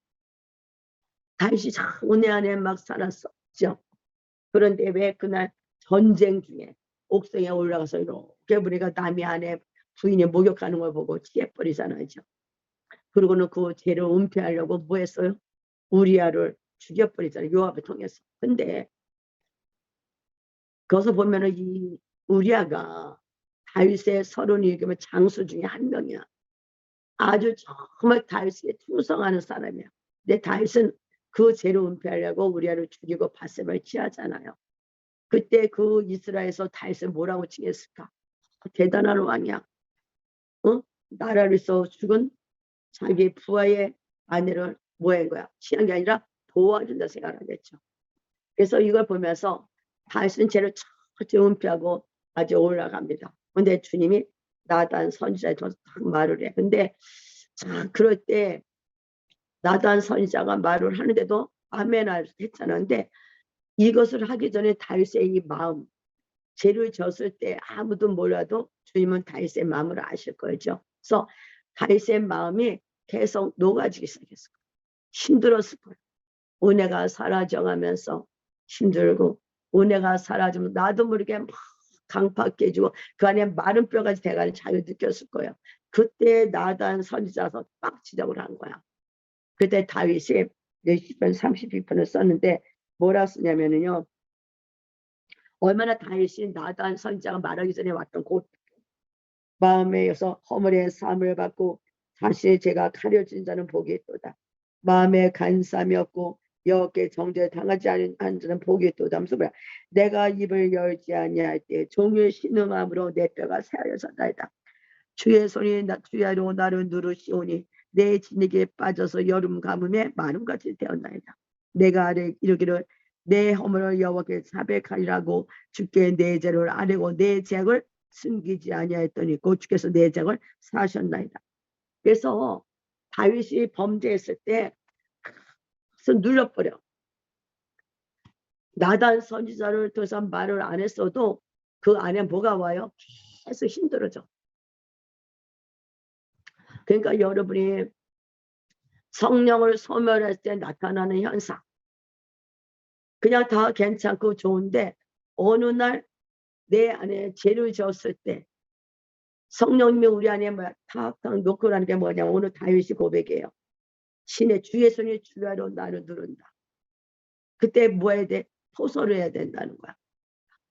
다윗이 참 은혜 안에 막 살았었죠. 그런데 왜 그날 전쟁 중에 옥상에 올라가서 이렇게 보니까 남의 아내 부인이 목욕하는 걸 보고 취해버리잖아요. 그리고는 그 죄를 은폐하려고 뭐 했어요? 우리아를 죽여버리잖아요. 요압을 통해서. 근데 거기서 보면은 이 우리아가 다윗의 32명의 장수 중에 한 명이야. 아주 정말 다윗에게 충성하는 사람이야. 근데 다윗은 그 죄를 은폐하려고 우리아를 죽이고 밧세바를 취하잖아요. 그때 그 이스라엘에서 다윗을 뭐라고 칭했을까? 대단한 왕이야. 나라를 써 죽은 자기 부하의 아내를 뭐 한 거야? 취한 게 아니라 도와준다 생각하겠죠. 그래서 이걸 보면서 다윗은 죄를 철저히 은폐하고 아주 올라갑니다. 근데 주님이 나단 선지자에 딱 말을 해. 근데 그럴 때 나단 선지자가 말을 하는데도 아멘 했잖아. 근데 이것을 하기 전에 다윗의 이 마음, 죄를 졌을 때 아무도 몰라도 주님은 다윗의 마음을 아실 거죠. 그래서 다윗의 마음이 계속 녹아지기 시작했을 거예요. 힘들었을 거예요. 은혜가 사라져가면서 힘들고 은혜가 사라지면 나도 모르게 막 강팍 깨지고 그 안에 마른 뼈까지 대가리 자유 느꼈을 거예요. 그때 나단 선지자서 빡 지적을 한 거야. 그때 다윗이 시편 32편을 썼는데 뭐라 쓰냐면요. 얼마나 다윗이 나단 선지자가 말하기 전에 왔던 그 마음에서 허물의 삶을 받고 자신의 죄가 가려진 자는 복이 있도다. 마음에 간삼이 없고 여호와께 정죄를 당하지 않은 자는 복이 있도다. 하면서 뭐야? 내가 입을 열지 아니할 때 종일 신음함으로 내 뼈가 새하여졌나이다. 주의 손이 주야로 나를 누르시오니 내 진에게 빠져서 여름 가뭄에 마름같이 되었나이다. 내가 이르기를 내 허물을 여호와께 자백하리라고 주께 내 죄를 아뢰고 내 죄악을 숨기지 아니하였더니 곧 주께서 내 죄악을 사하셨나이다. 그래서 다윗이 범죄했을 때 눌러버려. 나단 선지자를 더 이상 말을 안 했어도 그 안에 뭐가 와요? 계속 힘들어져. 그러니까 여러분이 성령을 소멸할 때 나타나는 현상, 그냥 다 괜찮고 좋은데 어느 날 내 안에 죄를 지었을 때 성령님이 우리 안에 탁탁 놓고라는 게 뭐냐? 오늘 다윗이 고백이에요. 신의 주의 손이 주야로 나를 누른다. 그때 뭐 해야 돼? 포서를 해야 된다는 거야.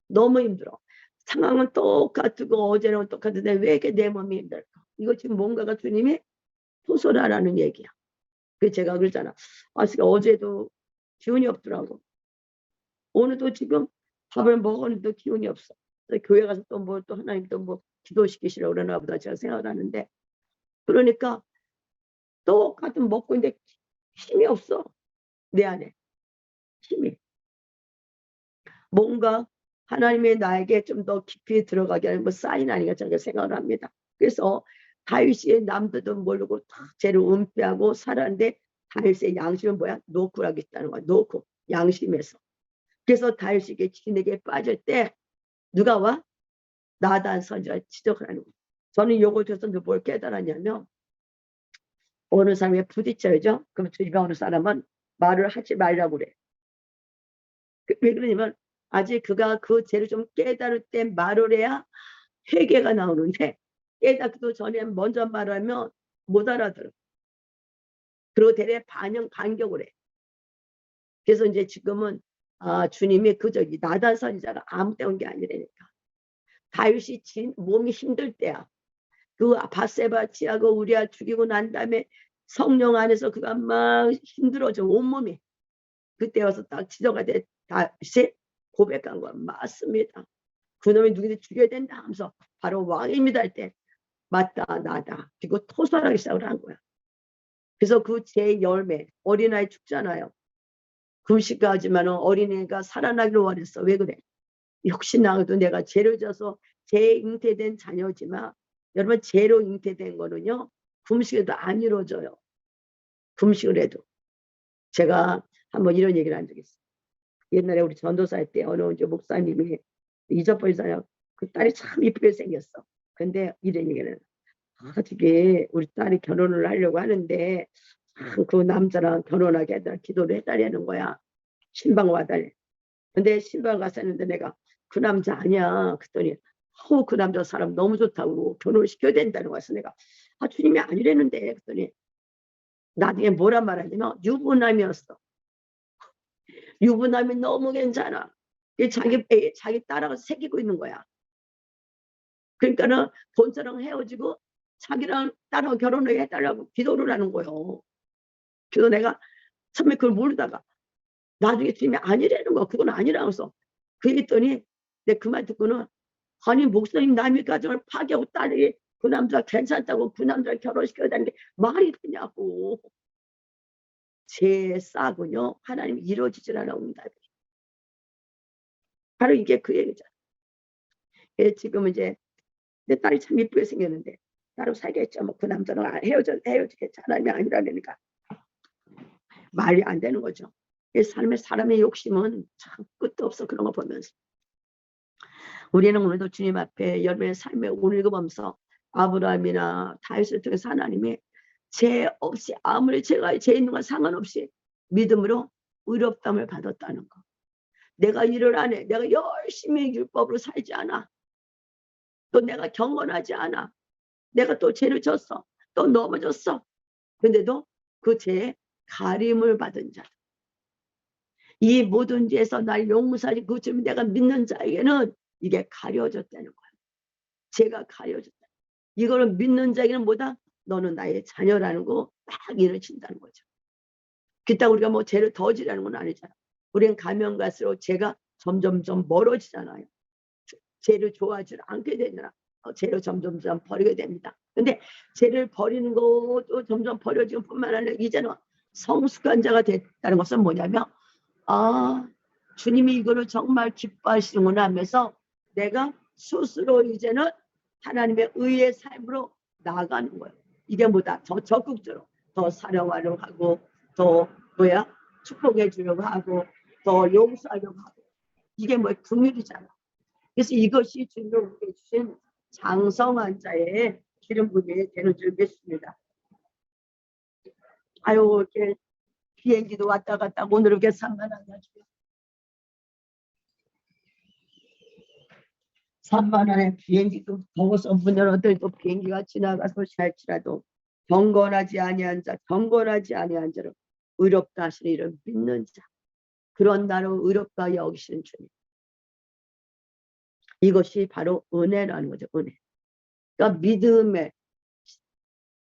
너무 힘들어. 상황은 똑같고 어제는 똑같은데 왜 이렇게 내 몸이 힘들까? 이거 지금 뭔가가 주님이 포서를 하라는 얘기야. 그래서 제가 그러잖아. 어제도 기운이 없더라고. 오늘도 지금 밥을 먹었는데 기운이 없어. 교회 가서 또 뭐 또 하나님 또 뭐 기도시키시라고 그러나 보다 제가 생각하는데, 그러니까 똑같은 먹고 있는데 힘이 없어. 내 안에 힘이. 뭔가 하나님의 나에게 좀 더 깊이 들어가게 하는 뭐 사인 아닌가 저렇게 생각을 합니다. 그래서 다윗이 남들도 모르고 다 죄를 은폐하고 살았는데 다윗의 양심은 뭐야? 노크라고 있다는 거야. 노크, 양심에서. 그래서 다윗에게 진에게 빠질 때 누가 와? 나단 선지자가 지적을 하는 거예요. 저는 이걸 통해서 뭘 깨달았냐면 어느 사람이 부딪혀야죠. 그럼 주님의 어느 사람은 말을 하지 말라고 그래. 왜 그러냐면 아직 그가 그 죄를 좀 깨달을 때 말을 해야 회개가 나오는데 깨닫기도 전에 먼저 말하면 못 알아들어. 그리고 대래 반격을 해. 그래서 이제 지금은 주님이 나단 선지자가 아무 때 온 게 아니라니까. 다윗이 몸이 힘들 때야. 그 바세바 치하고 우리아 죽이고 난 다음에 성령 안에서 그가 막 힘들어져 온몸이. 그때 와서 딱 지도가 돼 다윗이 고백한 거야. 맞습니다. 그놈이 누구든지 죽여야 된다 하면서 바로 왕입니다 할 때 맞다 나다. 그리고 토설하기 시작을 한 거야. 그래서 그 제 열매 어린아이 죽잖아요. 금식하지만 어린애가 살아나기를 원했어. 왜 그래? 혹시나도 내가 죄를 져서 재잉태된 자녀지만 여러분 죄로 잉태된 거는요 금식에도 안 이루어져요. 금식을 해도. 제가 한번 이런 얘기를 한 적이 있어요. 옛날에 우리 전도사 할 때 어느 이제 목사님이 잊어버리잖아요. 그 딸이 참 이쁘게 생겼어. 근데 이런 얘기를 되게 우리 딸이 결혼을 하려고 하는데 그 남자랑 결혼하게 해달라 기도를 해달라는 거야. 신방 와달래. 근데 신방 가서 했는데 내가 그 남자 아니야. 그랬더니 그 남자 사람 너무 좋다고 결혼을 시켜야 된다는 거였어. 내가 주님이 아니라는데 그랬더니 나중에 뭐란 말하냐면 유부남이었어. 유부남이 너무 괜찮아. 자기 딸하고 새기고 있는 거야. 그러니까는 본처럼 헤어지고 자기랑 딸하고 결혼을 해달라고 기도를 하는 거예요. 그래서 내가 처음에 그걸 모르다가 나중에 주님이 아니라는 거야. 그건 아니라고 해서 그 얘기했더니 내가 그 말 듣고는 아니 목사님 남의 가정을 파괴하고 딸이 그 남자 괜찮다고 그 남자를 결혼시켜야 되는 게 말이 되냐고. 제 싹은요 하나님이 이루어지질 않아 온다. 바로 이게 그 얘기잖아. 지금 이제 내 딸이 참 이쁘게 생겼는데 따로 살겠죠. 뭐 그 남자랑 헤어지겠지. 하나님이 아니라니까 말이 안 되는 거죠. 사람의 욕심은 참 끝도 없어. 그런 거 보면서 우리는 오늘도 주님 앞에 여러분의 삶의 오늘 보면서 아브라함이나 다윗을 통해서 하나님이 죄 없이 아무리 죄가 죄 있는 건 상관없이 믿음으로 의롭다함을 받았다는 거. 내가 일을 안 해. 내가 열심히 율법으로 살지 않아. 또 내가 경건하지 않아. 내가 또 죄를 졌어. 또 넘어졌어. 근데도 그 죄에 가림을 받은 자. 이 모든 죄에서 날 용서하지 그 점 내가 믿는 자에게는 이게 가려졌다는 거야. 죄가 가려졌다. 이거를 믿는 자에게는 뭐다? 너는 나의 자녀라는 거 딱 이루어진다는 거죠. 그렇다고 우리가 뭐 죄를 더 지라는 건 아니잖아. 우리는 가면 갈수록 죄가 점점점 멀어지잖아요. 죄를 좋아하지 않게 되잖아. 죄를 점점점 버리게 됩니다. 근데 죄를 버리는 것도 점점 버려지는 뿐만 아니라 이제는 성숙한 자가 됐다는 것은 뭐냐면 주님이 이거를 정말 기뻐하시는구나 하면서 내가 스스로 이제는 하나님의 의의 삶으로 나아가는 거예요. 이게 뭐다? 더 적극적으로 더 사랑하려고 하고 더 축복해 주려고 하고 더 용서하려고 하고 이게 긍휼이잖아. 그래서 이것이 주님이 우리에게 주신 장성한 자의 기름 부음이 되는 줄 믿습니다. 이렇게 비행기도 왔다 갔다 오늘 이렇게 산만하가지고 3만 원에 비행기도 더워서 문 열어도 비행기가 지나가서 살지라도 경건하지 아니한 자를 의롭다 하시는 이를 믿는 자 그런 나로 의롭다 여기시는 주님. 이것이 바로 은혜라는 거죠. 은혜. 그러니까 믿음에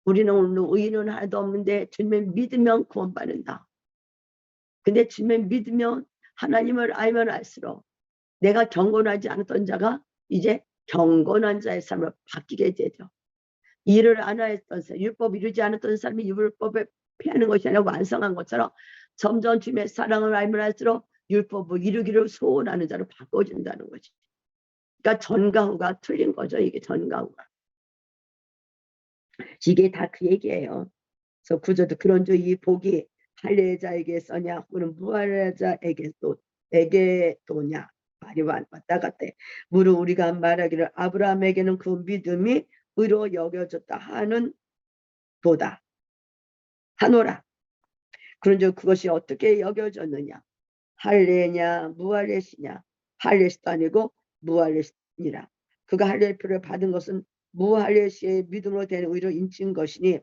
우리는 오늘 의인은 하나도 없는데 주님을 믿으면 구원받는다. 근데 주님을 믿으면 하나님을 알면 알수록 내가 경건하지 않았던 자가 이제 경건한 자의 삶으로 바뀌게 되죠. 일을 안 했던 사람, 율법 이루지 않았던 사람이 율법을 피하는 것이 아니라 완성한 것처럼 점점 주님의 사랑을 알면 알수록 율법을 이루기를 소원하는 자로 바꿔준다는 거지. 그러니까 전과 후가 틀린 거죠. 이게 전과 후가. 이게 다 그 얘기예요. 그래서 구절도 그런즉 이 복이 할례자에게 써냐 혹은 무할례자에게도냐 말이 왔다 갔다 해. 무릇 우리가 말하기를 아브라함에게는 그 믿음이 의로 여겨졌다 하는 도다. 하노라. 그런즉 그것이 어떻게 여겨졌느냐? 할례냐 무할례시냐? 할례시도 아니고 무할례시니라. 그가 할례표를 받은 것은 무할례시의 믿음으로 된 의로 인친 것이니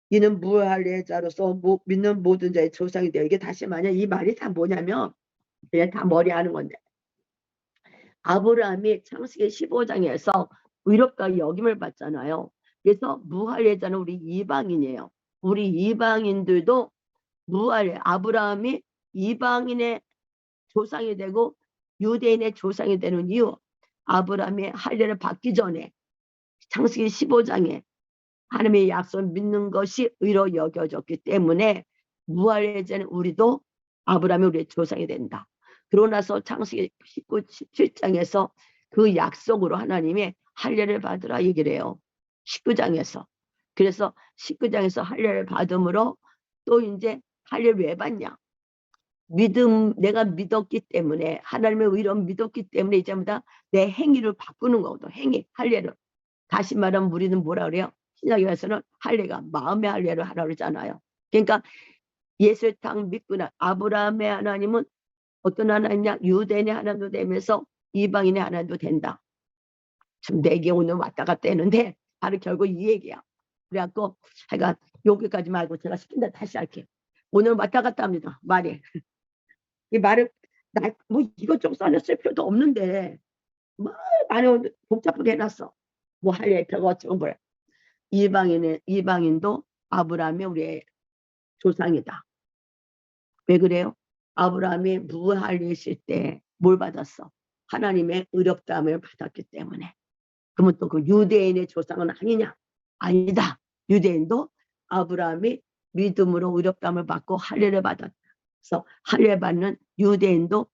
이는 무할례자로서 믿는 모든 자의 조상이 되어. 이게 다시 만약 이 말이 다 뭐냐면 그냥 다 머리하는 건데, 아브라함이 창세기 15장에서 의롭다 여김을 받잖아요. 그래서 무할례자는 우리 이방인이에요. 우리 이방인들도 무할례, 아브라함이 이방인의 조상이 되고 유대인의 조상이 되는 이유, 아브라함이 할례를 받기 전에 창세기 15장에 하나님의 약속을 믿는 것이 의로 여겨졌기 때문에 무할례자는 우리도 아브라함이 우리의 조상이 된다. 그러고 나서 창세기 19, 17장에서 그 약속으로 하나님의 할례를 받으라 얘기를 해요. 19장에서. 그래서 19장에서 할례를 받음으로 또 이제 할례를 왜 받냐? 내가 믿었기 때문에, 하나님의 의로 믿었기 때문에 이제부터 내 행위를 바꾸는 거거든. 행위, 할례를. 다시 말하면 우리는 뭐라 그래요? 신약에서는 할례가 마음의 할례를 하라 그러잖아요. 그러니까 예수탕 믿구나. 아브라함의 하나님은 어떤 하나님이냐? 유대인의 하나님도 되면서 이방인의 하나님도 된다. 좀 내게 오늘 왔다 갔다 했는데 바로 결국 이 얘기야. 그래갖고 하여간 여기까지 말고 제가 시킨다 다시 할게. 오늘 왔다 갔다 합니다. 말이. 이 말을 뭐 이것저것 써놨을 필요도 없는데 뭐 많이 복잡하게 해놨어. 뭐 할례 별거 어쩌고 뭐래. 이방인도 아브라함이 우리의 조상이다. 왜 그래요? 아브라함이 무할례했을 때 뭘 받았어? 하나님의 의롭다함을 받았기 때문에. 그러면 또 그 유대인의 조상은 아니냐? 아니다. 유대인도 아브라함이 믿음으로 의롭다함을 받고 할례를 받았다. 그래서 할례 받는 유대인도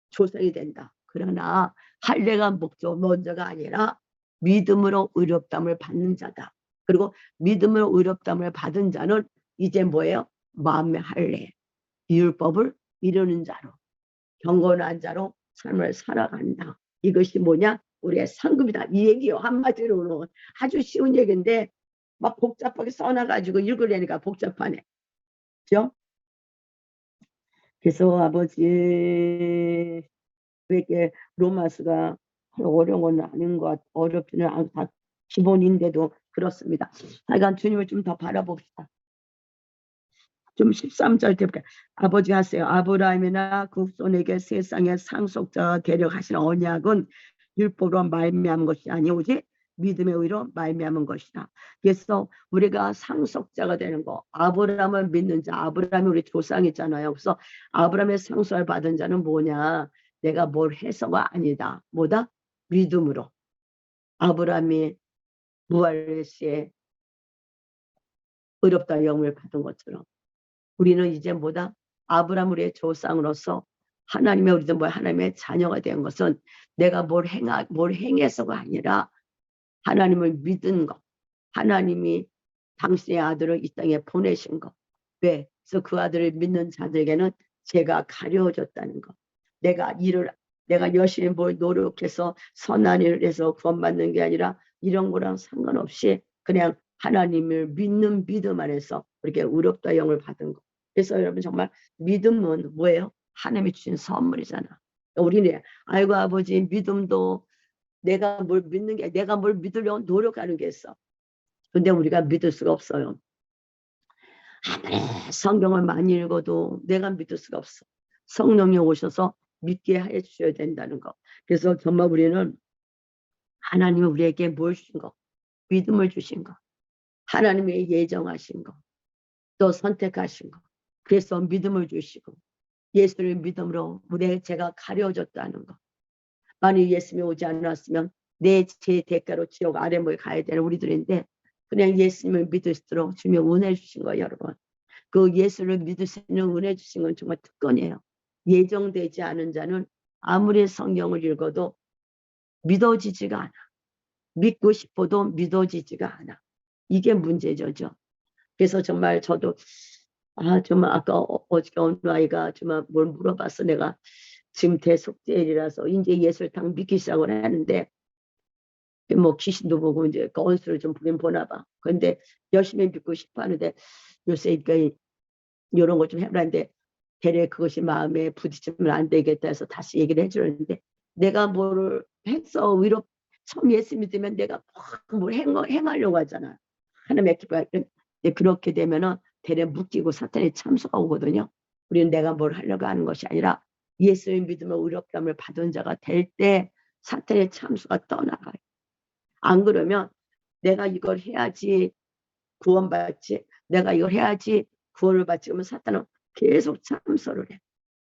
조상이 된다. 그러나 할례가 먼저가 아니라 믿음으로 의롭다함을 받는 자다. 그리고 믿음으로 의롭다함을 받은 자는 이제 뭐예요? 마음의 할례, 율법을 이루는 자로, 경건한 자로 삶을 살아간다. 이것이 뭐냐? 우리의 상급이다. 이 얘기요. 한마디로는 아주 쉬운 얘기인데 막 복잡하게 써놔가지고 읽으려니까 복잡하네. 그죠? 그래서 아버지 왜 이렇게 로마서가 어려운 건 아닌 것 같아. 어렵지는 않고 다 기본인데도 그렇습니다. 하여간 주님을 좀 더 바라봅시다. 좀 13절 때부터 아버지 하세요. 아브라함이나 그 후손에게 세상의 상속자가 되려 하신 언약은 율법으로 말미암은 것이 아니 오직 믿음의 의로 말미암은 것이다. 그래서 우리가 상속자가 되는 거, 아브라함을 믿는 자, 아브라함이 우리 조상이잖아요. 그래서 아브라함의 상속을 받은 자는 뭐냐? 내가 뭘 해서가 아니다. 뭐다? 믿음으로. 아브라함이 무할례시에 의롭다 영을 받은 것처럼 우리는 이제 뭐다? 아브라함 우리의 조상으로서 하나님의 우리도 뭐 하나님의 자녀가 된 것은 내가 뭘 행해서가 아니라 하나님을 믿은 것, 하나님이 당신의 아들을 이 땅에 보내신 것. 왜? 그래서 그 아들을 믿는 자들에게는 죄가 가려졌다는 것. 내가 열심히 뭘 노력해서 선한 일을 해서 구원받는 게 아니라 이런 거랑 상관없이 그냥 하나님을 믿는 믿음 안에서 이렇게 의롭다 영을 받은 것. 그래서 여러분 정말 믿음은 뭐예요? 하나님이 주신 선물이잖아. 우리는 아이고 아버지 믿음도 내가 뭘 믿는 게 내가 뭘 믿으려고 노력하는 게 있어. 근데 우리가 믿을 수가 없어요. 아무리 성경을 많이 읽어도 내가 믿을 수가 없어. 성령이 오셔서 믿게 해 주셔야 된다는 거. 그래서 정말 우리는 하나님이 우리에게 뭘 주신 거? 믿음을 주신 거. 하나님이 예정하신 거. 또 선택하신 거. 그래서 믿음을 주시고 예수를 믿음으로 우리의 죄가 가려졌다는 거. 만약 예수님이 오지 않았으면 내 죄 대가로 지옥 아래모에 가야 되는 우리들인데 그냥 예수님을 믿을수록 주님이 은혜 주신 거예요. 여러분. 그 예수를 믿을 수 있는 은혜 주신 건 정말 특권이에요. 예정되지 않은 자는 아무리 성경을 읽어도 믿어지지가 않아. 믿고 싶어도 믿어지지가 않아. 이게 문제죠. 그래서 정말 저도 정말 아까 어저께 어느 아이가 정말 뭘 물어봤어. 내가 지금 대속죄일이라서 이제 예수를 딱 믿기 시작을 하는데 뭐 귀신도 보고 이제 건수를 좀 보긴 보나 봐. 근데 열심히 믿고 싶어 하는데 요새 그러니까 이런 거 좀 해보라는데 대래 그것이 마음에 부딪히면 안 되겠다 해서 다시 얘기를 해주는데 내가 뭐를 했어. 위로 처음 예수 믿으면 내가 뭘 행하려고 하잖아. 하나님의 기뻐. 그렇게 되면은 대래 묶이고 사탄이 참수가 오거든요. 우리는 내가 뭘 하려고 하는 것이 아니라 예수를 믿으면 의롭다함을 받은 자가 될 때 사탄의 참수가 떠나가요. 안 그러면 내가 이걸 해야지 구원받지, 내가 이걸 해야지 구원을 받지, 그러면 사탄은 계속 참소를 해.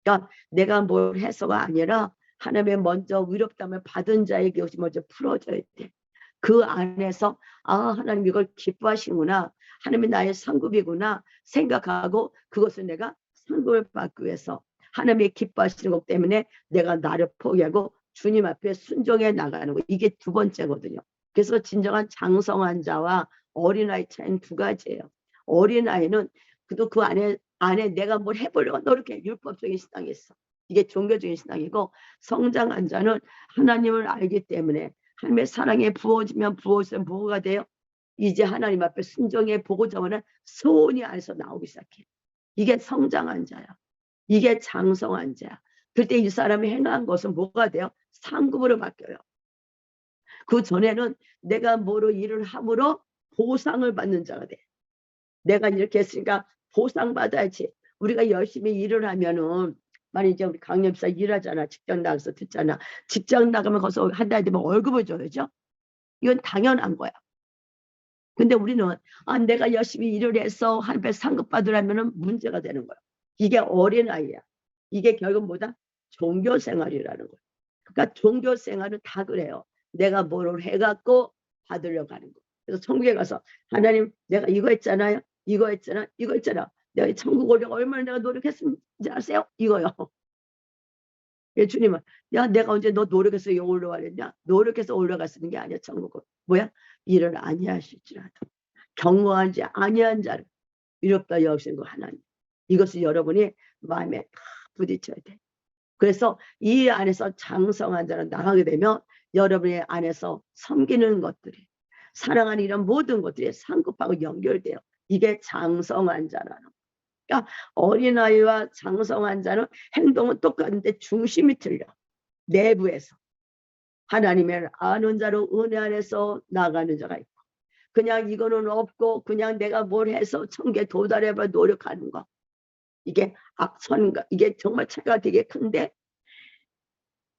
그러니까 내가 뭘 해서가 아니라 하나님의 먼저 위롭다함을 받은 자에게 이것이 먼저 풀어져야 돼. 그 안에서 하나님 이걸 기뻐하시구나, 하나님이 나의 상급이구나 생각하고 그것을 내가 상급을 받기 위해서 하나님이 기뻐하시는 것 때문에 내가 나를 포기하고 주님 앞에 순종해 나가는 거, 이게 두 번째거든요. 그래서 진정한 장성한 자와 어린아이 차이는 두 가지예요. 어린아이는 그래도 그 안에 내가 뭘 해보려고 노력해. 율법적인 신앙이 있어. 이게 종교적인 신앙이고, 성장한 자는 하나님을 알기 때문에 하나님의 사랑에 부어지면 부어지면 뭐가 돼요? 이제 하나님 앞에 순종해 보고자 하는 소원이 안에서 나오기 시작해. 이게 성장한 자야. 이게 장성한 자야. 그때 이 사람이 행한 것은 뭐가 돼요? 상급으로 바뀌어요. 그 전에는 내가 뭐로 일을 함으로 보상을 받는 자가 돼. 내가 이렇게 했으니까 보상받아야지. 우리가 열심히 일을 하면은, 만약 이제 우리 강연사 일하잖아. 직장 나가서 듣잖아. 직장 나가면 거기서 한 달 되면 월급을 줘야죠. 이건 당연한 거야. 근데 우리는 내가 열심히 일을 해서 한 배 상급 받으려면 문제가 되는 거야. 이게 어린아이야. 이게 결국 뭐다? 종교생활이라는 거야. 그러니까 종교생활은 다 그래요. 내가 뭐를 해갖고 받으려고 하는 거. 그래서 천국에 가서 하나님 내가 이거 했잖아요. 이거 했잖아. 이거 했잖아. 내가 천국 오려고 얼마나 내가 노력했는지 아세요? 이거요. 예, 주님은 야 내가 언제 너 노력해서 여기 올라가랬냐? 노력해서 올라갔는 게 아니야. 천국은 뭐야? 일을 아니하실지라도 경고하지 아니한 자를 이롭다 여기신 거 하나님. 이것을 여러분이 마음에 다 부딪혀야 돼. 그래서 이 안에서 장성한 자로 나가게 되면 여러분의 안에서 섬기는 것들이, 사랑하는 이런 모든 것들이 상급하고 연결돼요. 이게 장성한 자라는 거예요. 그러니까 어린아이와 장성한 자는 행동은 똑같은데 중심이 틀려. 내부에서 하나님을 아는 자로 은혜 안에서 나가는 자가 있고, 그냥 이거는 없고 그냥 내가 뭘 해서 천국에 도달해봐 노력하는 거, 이게 악선가, 이게 정말 차이가 되게 큰데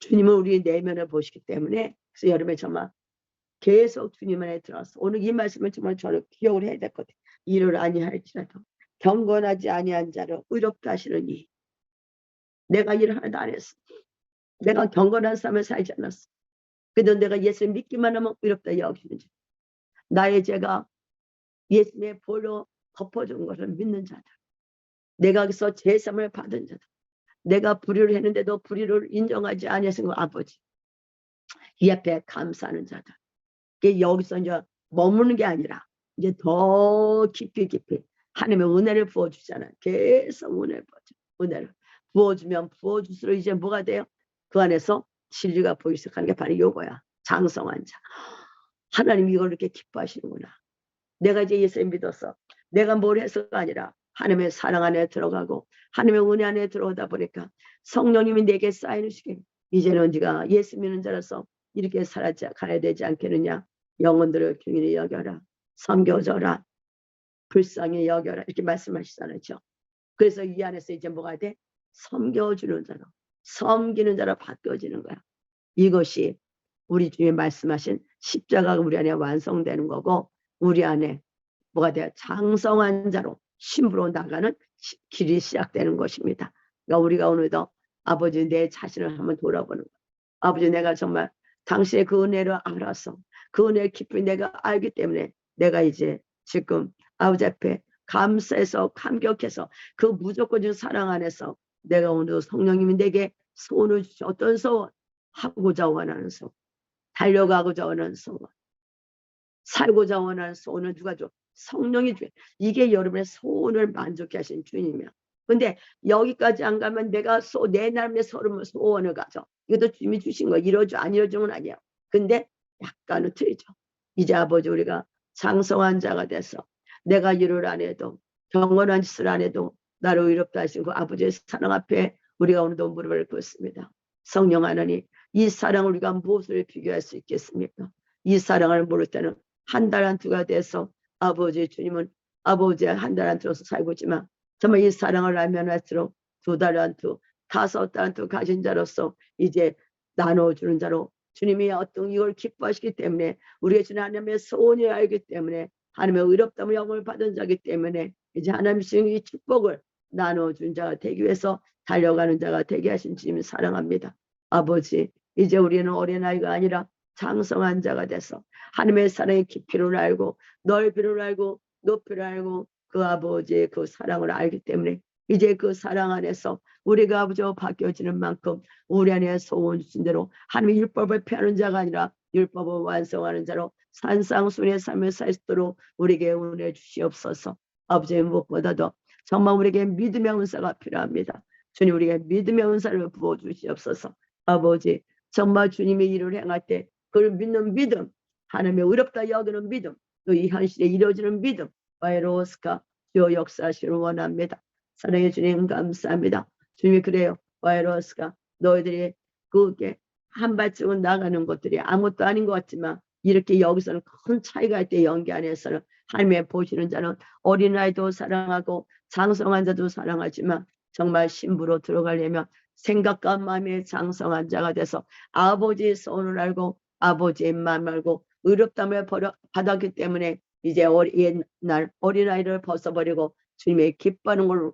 주님은 우리 내면을 보시기 때문에, 그래서 여러분이 정말 계속 주님 안에 들어서 오늘 이 말씀을 정말 저는 기억을 해야 될 것 같아요. 일을 아니할지라도 경건하지 아니한 자를 의롭다 하시느니. 내가 일을 하나도 안 했어. 내가 경건한 삶을 살지 않았어. 그래도 내가 예수를 믿기만 하면 의롭다 여기는지, 나의 죄가 예수님의 보혈로 덮어준 것을 믿는 자들, 내가 거기서 제삼을 받은 자들, 내가 불의를 했는데도 불의를 인정하지 아니하신 거 아버지, 이 앞에 감사하는 자들. 여기서 이제 머무는 게 아니라 이제 더 깊이 하나님의 은혜를 부어주잖아요. 계속 은혜를 부어줘. 은혜를 부어주면 부어줄수록 이제 뭐가 돼요? 그 안에서 진리가 보이기 시작하는 게 바로 이거야. 장성한 자. 하나님 이걸 이렇게 기뻐하시는구나. 내가 이제 예수를 믿어서 내가 뭘 해서가 아니라 하나님의 사랑 안에 들어가고 하나님의 은혜 안에 들어오다 보니까 성령님이 내게 쌓이시게, 이제는 네가 예수 믿는 자라서 이렇게 살아가야 되지 않겠느냐. 영혼들을 긍휼히 여겨라. 섬겨줘라. 불쌍히 여겨라. 이렇게 말씀하시잖아요. 그래서 이 안에서 이제 뭐가 돼? 섬겨주는 자로, 섬기는 자로 바뀌어지는 거야. 이것이 우리 주님 말씀하신 십자가가 우리 안에 완성되는 거고, 우리 안에 뭐가 돼요? 장성한 자로 신부로 나가는 길이 시작되는 것입니다. 그러니까 우리가 오늘도 아버지 내 자신을 한번 돌아보는 거예요. 아버지 내가 정말 당신의 그 은혜를 알아서 그 은혜의 깊이 내가 알기 때문에 내가 이제 지금 아버지 앞에 감사해서 감격해서 그 무조건적인 사랑 안에서 내가 오늘 성령님이 내게 소원을 주시, 어떤 소원? 하고자 원하는 소원, 달려가고자 원하는 소원, 살고자 원하는 소원을 누가 줘? 성령이 줘. 이게 여러분의 소원을 만족해 하신 주님이야. 근데 여기까지 안 가면 내가 내 나름의 소원을 가져. 이것도 주님이 주신 거야. 이루어져 안 이루어지는 건 아니야. 근데 약간은 틀리죠. 이제 아버지 우리가 장성한 자가 돼서 내가 일을 안 해도 경건한 짓을 안 해도 나를 의롭다 하신 그 아버지의 사랑 앞에 우리가 오늘도 무릎을 꿇습니다. 성령 하나님, 이 사랑을 우리가 무엇을 비교할 수 있겠습니까? 이 사랑을 모를 때는 한 달 한 두가 돼서 아버지 주님은 아버지의 한 달 한 두로서 살고 있지만 정말 이 사랑을 알면 할수록 두 달 한 두, 다섯 달 한 두 가진 자로서 이제 나눠주는 자로 주님이 어떤 이걸 기뻐하시기 때문에 우리가 주님 하나님의 소원을 알기 때문에 하나님의 의롭다는 영을 받은 자이기 때문에 이제 하나님의 이 축복을 나눠준 자가 되기 위해서 달려가는 자가 되게 하신 주님 사랑합니다. 아버지 이제 우리는 어린아이가 아니라 장성한 자가 돼서 하나님의 사랑의 깊이를 알고 넓이를 알고 높이를 알고 그 아버지의 그 사랑을 알기 때문에 이제 그 사랑 안에서 우리가 아버지와 바뀌어지는 만큼 우리 안에 소원 주신 대로 하나님의 율법을 폐하는 자가 아니라 율법을 완성하는 자로 산상순의 삶을 살 수 있도록 우리에게 은혜 주시옵소서. 아버지 무엇보다도 정말 우리에게 믿음의 은사가 필요합니다. 주님 우리에게 믿음의 은사를 부어주시옵소서. 아버지 정말 주님의 일을 행할 때 그를 믿는 믿음, 하나님의 의롭다 여기는 믿음, 또 이 현실에 이루어지는 믿음, 와이로스카 주여 역사하시를 원합니다. 사랑해 주님 감사합니다. 주님이 그래요. 와이로스카 너희들이 그게 한 발짝은 나가는 것들이 아무것도 아닌 것 같지만 이렇게 여기서는 큰 차이가 있대. 연기 안에서는 하나님의 보시는 자는 어린아이도 사랑하고 장성한 자도 사랑하지만 정말 신부로 들어가려면 생각과 마음의 장성한 자가 돼서 아버지의 소원을 알고 아버지의 마음을 알고 의롭다함을 받았기 때문에 이제 옛날 어린아이를 벗어버리고 주님의 기뻐하는 걸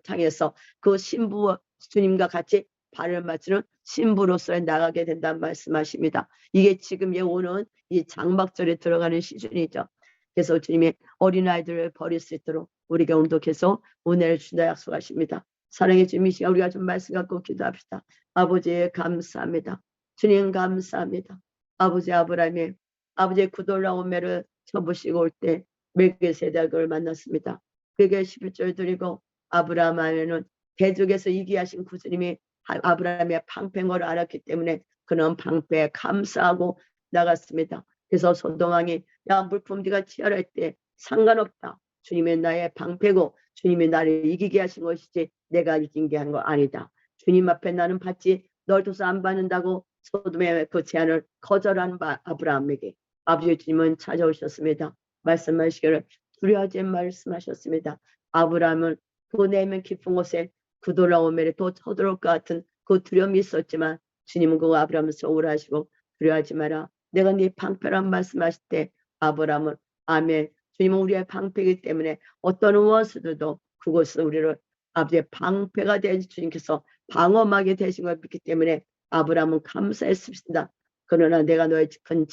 향해서 그 신부와 주님과 같이 발을 맞추는 신부로서 나가게 된다는 말씀하십니다. 이게 지금 오는 이 장막절에 들어가는 시즌이죠. 그래서 주님이 어린아이들을 버릴 수 있도록 우리가 오늘도 계속 은혜를 주신다 약속하십니다. 사랑의 주님 이 시간 우리가 좀 말씀 갖고 기도합시다. 아버지 감사합니다. 주님 감사합니다. 아버지 아브라함이 아버지의 구돌라온 매를 쳐보시고 올 때 멜기세덱을 만났습니다. 그에게 11절 드리고 아브라함 안에는 대적에서 이기하신 구주님이 아브라함의 방패를 알았기 때문에 그는 방패에 감사하고 나갔습니다. 그래서 소돔왕이 야 물품 네가 치열할 때 상관없다. 주님이 나의 방패고 주님이 나를 이기게 하신 것이지 내가 이긴 게 한 거 아니다. 주님 앞에 나는 받지 널 둬서 안 받는다고 소돔의 그 제안을 거절한 아브라함에게 아버지 주님은 찾아오셨습니다. 말씀하시기를 두려워하지 말씀하셨습니다. 아브라함은 그 내면 깊은 곳에 구돌라오멜에 또 쳐들어올 것 같은 그 두려움이 있었지만 주님은 그 아브라함을 소홀하시고 두려워하지 마라. 내가 네 방패란 말씀하실 때 아브라함은 아멘. 주님은 우리의 방패이기 때문에 어떤 원수들도 그곳은 우리를 아버지의 방패가 된 주님께서 방어막이 되신 걸 믿기 때문에 아브라함은 감사했습니다. 그러나 내가 너의 큰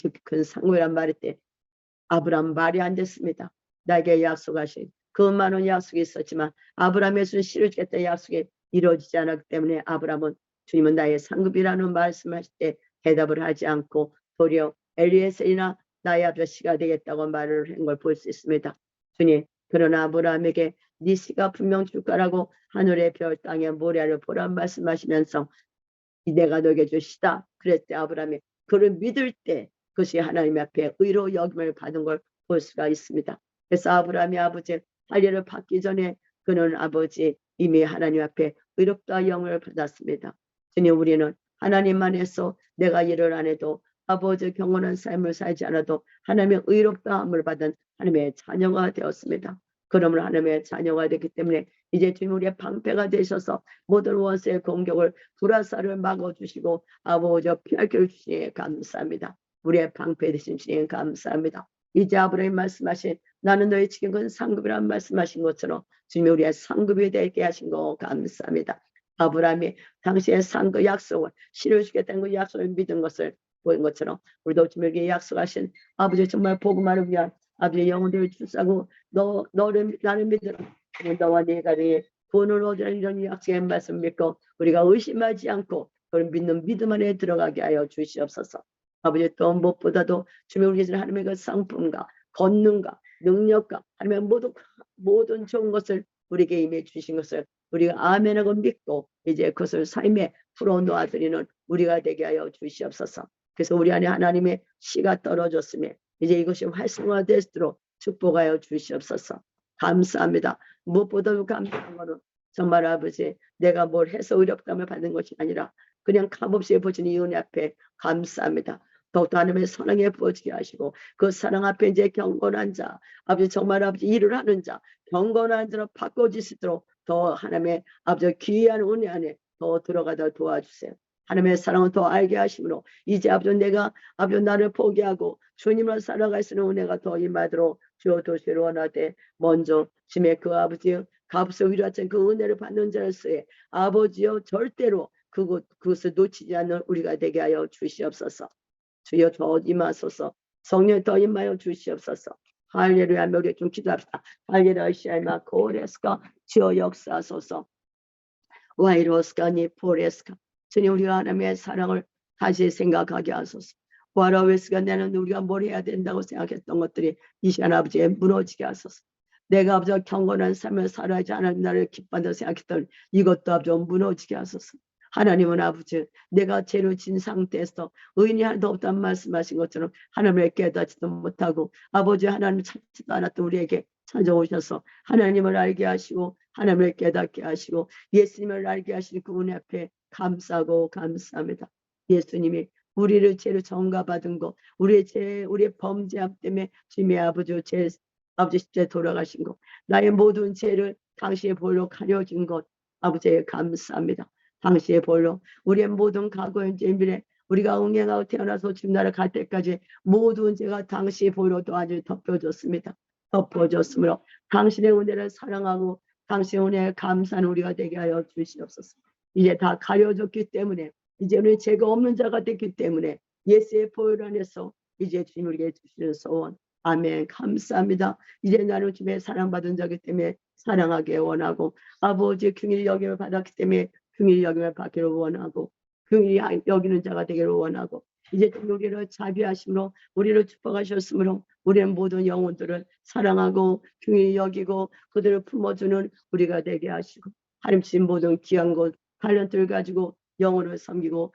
상고란 말할 때 아브라함 말이 안 됐습니다. 나에게 약속하신 그 많은 약속이 있었지만 아브라함의 손 실어주겠다 약속이 이루어지지 않았기 때문에 아브라함은 주님은 나의 상급이라는 말씀하실 때 대답을 하지 않고 도리어 엘리에셀이나 나의 아버지가 되겠다고 말을 한 걸 볼 수 있습니다. 주님 그러나 아브라함에게 네 씨가 분명 줄 거라고 하늘의 별 땅의 모래를 보란 말씀하시면서 내가 너에게 주시다. 그랬을 때 아브라함이 그를 믿을 때 그것이 하나님 앞에 의로 여김을 받은 걸 볼 수가 있습니다. 그래서 아브라함이 아버지 할례를 받기 전에 그는 아버지 이미 하나님 앞에 의롭다 영을 받았습니다. 주님 우리는 하나님 안에서 내가 일을 안 해도 아버지 경건한 삶을 살지 않아도 하나님의 의롭다함을 받은 하나님의 자녀가 되었습니다. 그러므로 하나님의 자녀가 되기 때문에 이제 주님 우리의 방패가 되셔서 모든 원수의 공격을 불화살을 막아주시고 아버지 피할 길을 주시니 감사합니다. 우리의 방패 되신 주님 감사합니다. 이제 아브라함이 말씀하신 나는 너의 지킨 건 상급이라는 말씀하신 것처럼 주님이 우리의 상급이 되게 하신 거 감사합니다. 아브라함이 당시의 상급 약속을 실어주겠다는 그 약속을 믿은 것을 보인 것처럼 우리도 주님에게 약속하신 아버지 정말 복음화를 위한 아버지의 영혼들을 주사고 너를 나를 믿으라. 너와 네가 네 구원을 얻으라는 이런 약속의 말씀 믿고 우리가 의심하지 않고 그걸 믿는 믿음 안에 들어가게 하여 주시옵소서. 아버지 또 무엇보다도 주님 우리 계신 하나님의 그 성품과 권능과 능력과 하나님의 모든 좋은 것을 우리에게 임해 주신 것을 우리가 아멘하고 믿고 이제 그것을 삶에 풀어 놓아드리는 우리가 되게 하여 주시옵소서. 그래서 우리 안에 하나님의 씨가 떨어졌으며 이제 이것이 활성화되도록 축복하여 주시옵소서. 감사합니다. 무엇보다도 감사한 것은 정말 아버지 내가 뭘 해서 의롭다함을 받는 것이 아니라 그냥 값없이 보시는 이 은혜 앞에 감사합니다. 더욱더 하나님의 사랑에 부어지게 하시고 그 사랑 앞에 이제 경건한 자 아버지 정말 아버지 일을 하는 자 경건한 자로 바꿔주시도록 더 하나님의 아버지 귀한 은혜 안에 더 들어가다 도와주세요. 하나님의 사랑을 더 알게 하심으로 이제 아버지 내가 아버지 나를 포기하고 주님을 살아갈 수 있는 은혜가 더 임하도록 주여 도시를 원하되 먼저 주님의 그 아버지 값을 위로하신 그 은혜를 받는 자로서의 아버지여 절대로 그것을 놓치지 않는 우리가 되게 하여 주시옵소서. 주여 더 임하소서. 성령 더 임하여 주시옵소서. 할렐루야. 우리 좀 기도합시다. 할렐루야. 시아이마 코레스카 주여 역사하소서. 와이로스카니 포레스카 주님 우리가 하나님의 사랑을 다시 생각하게 하소서. 와라웨스가 나는 우리가 뭘 해야 된다고 생각했던 것들이 이 시간 아버지에 무너지게 하소서. 내가 아버지 경건한 삶을 살아야지 하나님 나를 기뻐한다고 생각했던 이것도 아버지 무너지게 하소서. 하나님은 아버지 내가 죄로 진 상태에서 의인이 하나도 없다는 말씀하신 것처럼 하나님을 깨닫지도 못하고 아버지 하나님 찾지도 않았던 우리에게 찾아오셔서 하나님을 알게 하시고 하나님을 깨닫게 하시고 예수님을 알게 하시는 그 은혜 앞에 감사하고 감사합니다. 예수님이 우리를 죄로 정가받은 것 우리의 죄 우리의 범죄함 때문에 주님의 아버지 죄 아버지 십자에 돌아가신 것 나의 모든 죄를 당신의 볼로 가려진 것 아버지에 감사합니다. 당시의 볼로 우리의 모든 과거의 죄 미래 우리가 응행하고 태어나서 주님 나라 갈 때까지 모든 죄가 당시의 볼로 도와주 덮여졌습니다. 덮어졌으므로 당신의 은혜를 사랑하고 당신의 은혜에 감사하는 우리가 되게 하여 주시옵소서. 이제 다 가려졌기 때문에 이제 우리 죄가 없는 자가 됐기 때문에 예수의 보혈 안에서 이제 주님 우리에게 주시는 소원 아멘. 감사합니다. 이제 나는 주님의 사랑받은 자기 때문에 사랑하기 원하고 아버지 긍휼히 여김을 받았기 때문에 긍휼히 여김을 받기를 원하고 긍휼히 여기는 자가 되기를 원하고 이제 우리를 자비하심으로 우리를 축복하셨으므로 우리는 모든 영혼들을 사랑하고 긍휼히 여기고 그들을 품어주는 우리가 되게 하시고 하나님 주신 모든 귀한 것 달란트를 가지고 영혼을 섬기고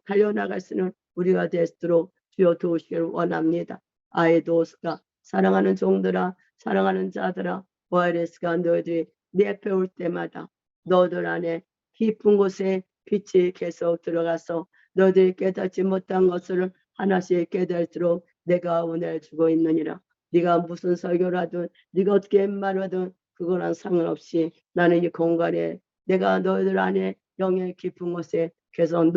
달려나갈 수 있는 우리가 되도록 주여 도우시기를 원합니다. 아이도스가 사랑하는 종들아 사랑하는 자들아 와이레스가 너희들이 내 앞에 올 때마다 너들 안에 깊은 곳에 빛이 계속 들어가서 너희들이 깨닫지 못한 것을 하나씩 깨달도록 내가 은혜를 주고 있느니라. 네가 무슨 설교를 하든 네가 어떻게 말하든 그거랑 상관없이 나는 이 공간에 내가 너희들 안에 영의 깊은 곳에 계속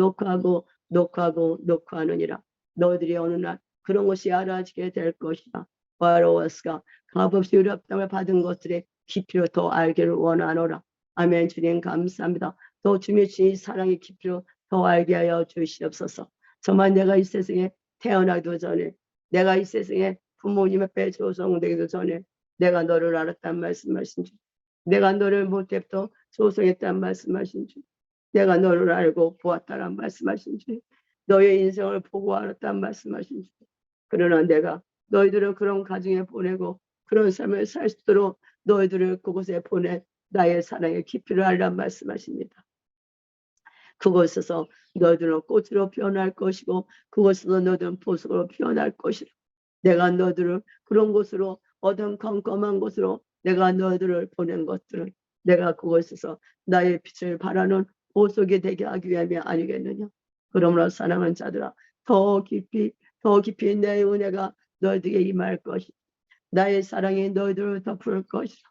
녹화하느니라. 너희들이 어느 날 그런 것이 알아지게 될 것이다. 와로스가 값없이 의롭다함을 받은 것들의 깊이를 더 알기를 원하노라. 아멘. 주님 감사합니다. 또 주님의 주의 사랑의 깊이를 더 알게 하여 주시옵소서. 정말 내가 이 세상에 태어나기도 전에 내가 이 세상에 부모님 앞에 조성되기도 전에 내가 너를 알았단 말씀하신 주 내가 너를 못했도 조성했단 말씀하신 주 내가 너를 알고 보았다란 말씀하신 주 너의 인생을 보고 알았단 말씀하신 주 그러나 내가 너희들을 그런 가정에 보내고 그런 삶을 살 수 있도록 너희들을 그곳에 보내 나의 사랑의 깊이를 알란 말씀하십니다. 그곳에서 너희들은 꽃으로 피어날 것이고 그곳에서 너희들은 보석으로 피어날 것이라. 내가 너희들을 그런 곳으로 어둠컴컴한 곳으로 내가 너희들을 보낸 것들은 내가 그곳에서 나의 빛을 발하는 보석이 되게 하기 위함이 아니겠느냐. 그러므로 사랑하는 자들아 더 깊이 내 은혜가 너희들에게 임할 것이다. 나의 사랑이 너희들을 덮을 것이라.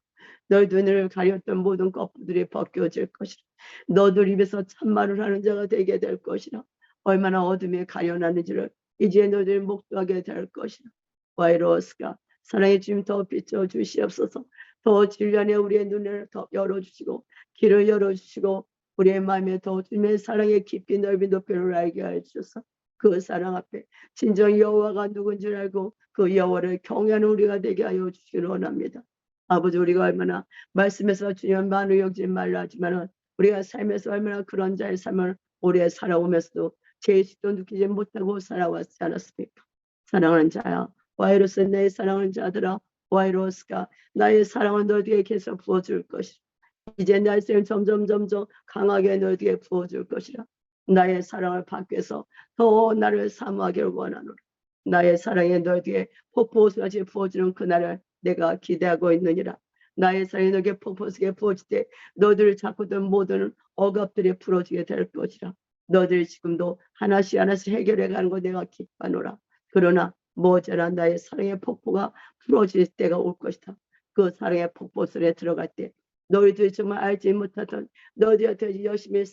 너희들을 가렸던 모든 껍질이 벗겨질 것이라. 너희들 입에서 참말을 하는 자가 되게 될 것이라. 얼마나 어둠에 가려놨는지를 이제 너희들 목도하게 될 것이라. 와이로스가 사랑의 주님 더 비춰주시옵소서. 더 진리안에 우리의 눈을 더 열어주시고 길을 열어주시고 우리의 마음에 더 주님의 사랑의 깊이 넓이 높이를 알게 하셔서 그 사랑 앞에 진정 여호와가 누군지 알고 그 여호와를 경외하는 우리가 되게 하여 주시기를 원합니다. 아버지 우리가 얼마나 말씀에서 주님 만을 여기지 말라 하지만은 우리가 삶에서 얼마나 그런 자의 삶을 오래 살아오면서도 죄의식도 느끼지 못하고 살아왔지 않았습니까? 사랑하는 자야 와이로스 내 사랑하는 자들아 와이로스가 나의 사랑을 너희에게 계속 부어줄 것이라. 이제 내 삶을 점점 강하게 너희에게 부어줄 것이라. 나의 사랑을 받기 위해서 더 나를 사모하기를 원하노라. 나의 사랑이 너에게 폭포수같이 부어지는 그날을 내가 기대하고 있느니라. 나의 사랑이 너에게 폭포수에 부어질 때 너들을 잡고든 모든 억압들이 풀어지게 될 것이라. 너들이 지금도 하나씩 하나씩 해결해가는 거 내가 기뻐하노라. 그러나 모자란 나의 사랑의 폭포가 풀어질 때가 올 것이다. 그 사랑의 폭포수에 들어갈 때 너희들이 정말 알지 못하던 너희들한테 열심히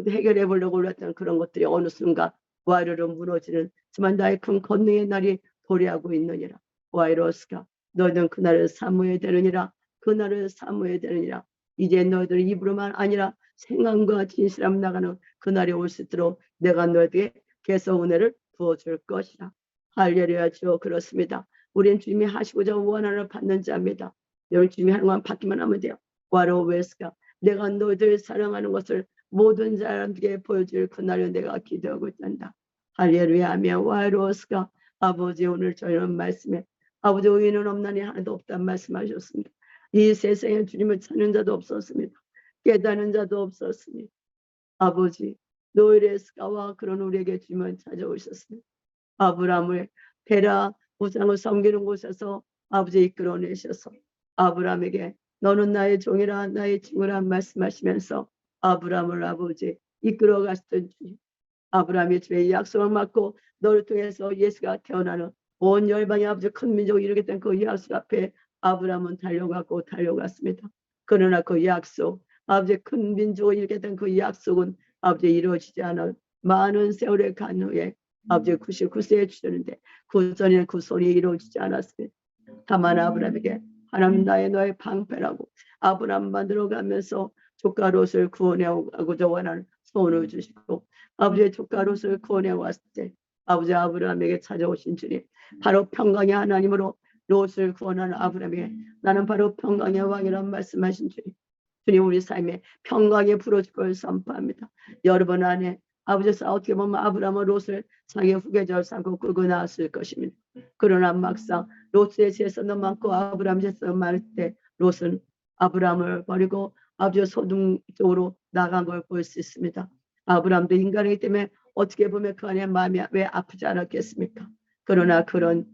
해결해 보려고 올랐던 그런 것들이 어느 순간 와이로로 무너지는 정말 나의 큰 권능의 날이 도래하고 있느니라. 와이로스가 너희는 그날을 사모해야 되느니라. 그날을 사모해야 되느니라. 이제 너희들 입으로만 아니라 생각과 진실함 나가는 그날이 올 수 있도록 내가 너희에게 계속 은혜를 부어줄 것이라. 할렐루야. 주여 그렇습니다. 우리는 주님이 하시고자 원하는 받는 자입니다. 여러분 주님이 하는 것만 받기만 하면 돼요. 와로웨스가 내가 너희들 사랑하는 것을 모든 사람들에게 보여줄 그날을 내가 기도하고 있단다. 할렐루야. 아멘. 와로스가 아버지 오늘 저희는 말씀에 아버지 의인은 없나니 하나도 없단 말씀하셨습니다. 이 세상에 주님을 찾는 자도 없었습니다. 깨닫는 자도 없었습니다. 아버지 노이레스가와 그런 우리에게 주님은 찾아오셨습니다. 아브라함을 베라 우상을 섬기는 곳에서 아버지 이끌어내셔서 아브라함에게 너는 나의 종이라 나의 친구라 말씀하시면서 아브라함을 아버지 이끌어 갔던 주님. 아브라함이 주의 약속을 받고 너를 통해서 예수가 태어나는 온 열방의 아버지 큰 민족을 이루게 된 그 약속 앞에 아브라함은 달려갔습니다. 그러나 그 약속 아버지 큰 민족을 이루게 된 그 약속은 아버지 이루어지지 않아 많은 세월에 간 후에 아버지 99세에 주셨는데 그 전에는 그 소리 이루어지지 않았습니다. 다만 아브라함에게 하나님 너의 방패라고 아브라함 만들어 가면서 조카 롯을 구원하고자 원하는 소원을 주시고 아버지의 조카 롯을 구원해 왔을 때 아버지 아브라함에게 찾아오신 주님 바로 평강의 하나님으로 롯을 구원하는 아브라함에게 나는 바로 평강의 왕이라는 말씀하신 주님. 주님 우리 삶에 평강에 불어질 걸 선포합니다. 여러분 안에 아버지께서 어떻게 보면 아브라함은 롯을 자기 후계자를 삼고 끌고 나왔을 것입니다. 그러나 막상 롯의 재산도 많고 아브라함 재산도 많을 때 롯은 아브라함을 버리고 아버지 소돔 쪽으로 나간 걸 볼 수 있습니다. 아브라함도 인간이기 때문에 어떻게 보면 그 안에 마음이 왜 아프지 않았겠습니까? 그러나 그런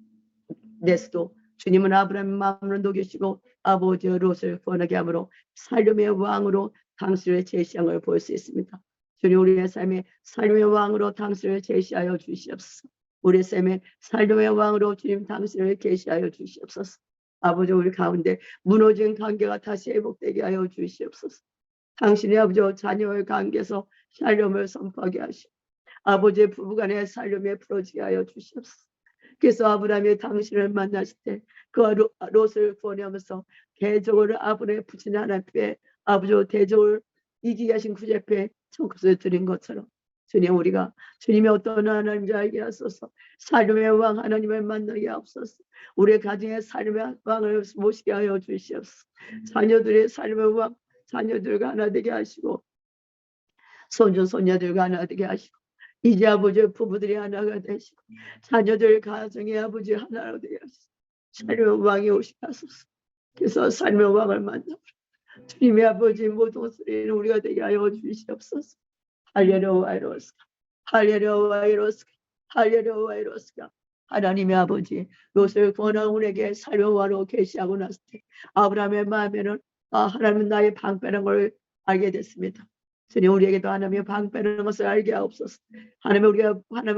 데서도 주님은 아브라함의 마음을 녹이시고 아버지의 롯을 구원하게 함으로 살림의 왕으로 당신을 제시한 걸 볼 수 있습니다. 주님 우리의 삶에 살림의 왕으로 당신을 제시하여 주시옵소서. 우리 삶에 살림의 왕으로 주님 당신을 계시하여 주시옵소서. 아버지 우리 가운데 무너진 관계가 다시 회복되게 하여 주시옵소서. 당신의 아버지와 자녀의 관계에서 살림을 선포하게 하시고 아버지의 부부간의 살림에 풀어지게 하여 주시옵소서. 그래서 아브라함이 당신을 만났을 때 그 롯을 구원하면서 대적을 아브라함의 부친 하나님께 아버지와 대적을 이기게 하신 구주 앞에 청구서를 드린 것처럼 주님 우리가 주님이 어떤 하나님인지 알게 하소서. 살림의 왕 하나님을 만나게 하옵소서. 우리의 가정의 살림의 왕을 모시게 하여 주시옵소서. 자녀들의 살림의 왕 자녀들과 하나 되게 하시고 손주 손녀들과 하나 되게 하시고 이제 아버지 부부들이 하나가 되시고 자녀들 가정의 아버지 하나로 되게 하시고 살림의 왕이 오시게 하소서. 그래서 살림의 왕을 만나 주님의 아버지 모든 소리는 우리가 되게 하여 주시옵소서. 할렐루야 와이로스가 할렐루야 와이로스가 할렐루야 와이로스가 하나님의 아버지 롯을 구원한 우리에게 살려와로 계시하고 났을 때 아브라함의 마음에는 하나님은 나의 방패라는 걸 알게 됐습니다. 주님 우리에게도 하나님의 방패라는 것을 알게 하옵소서. 하나님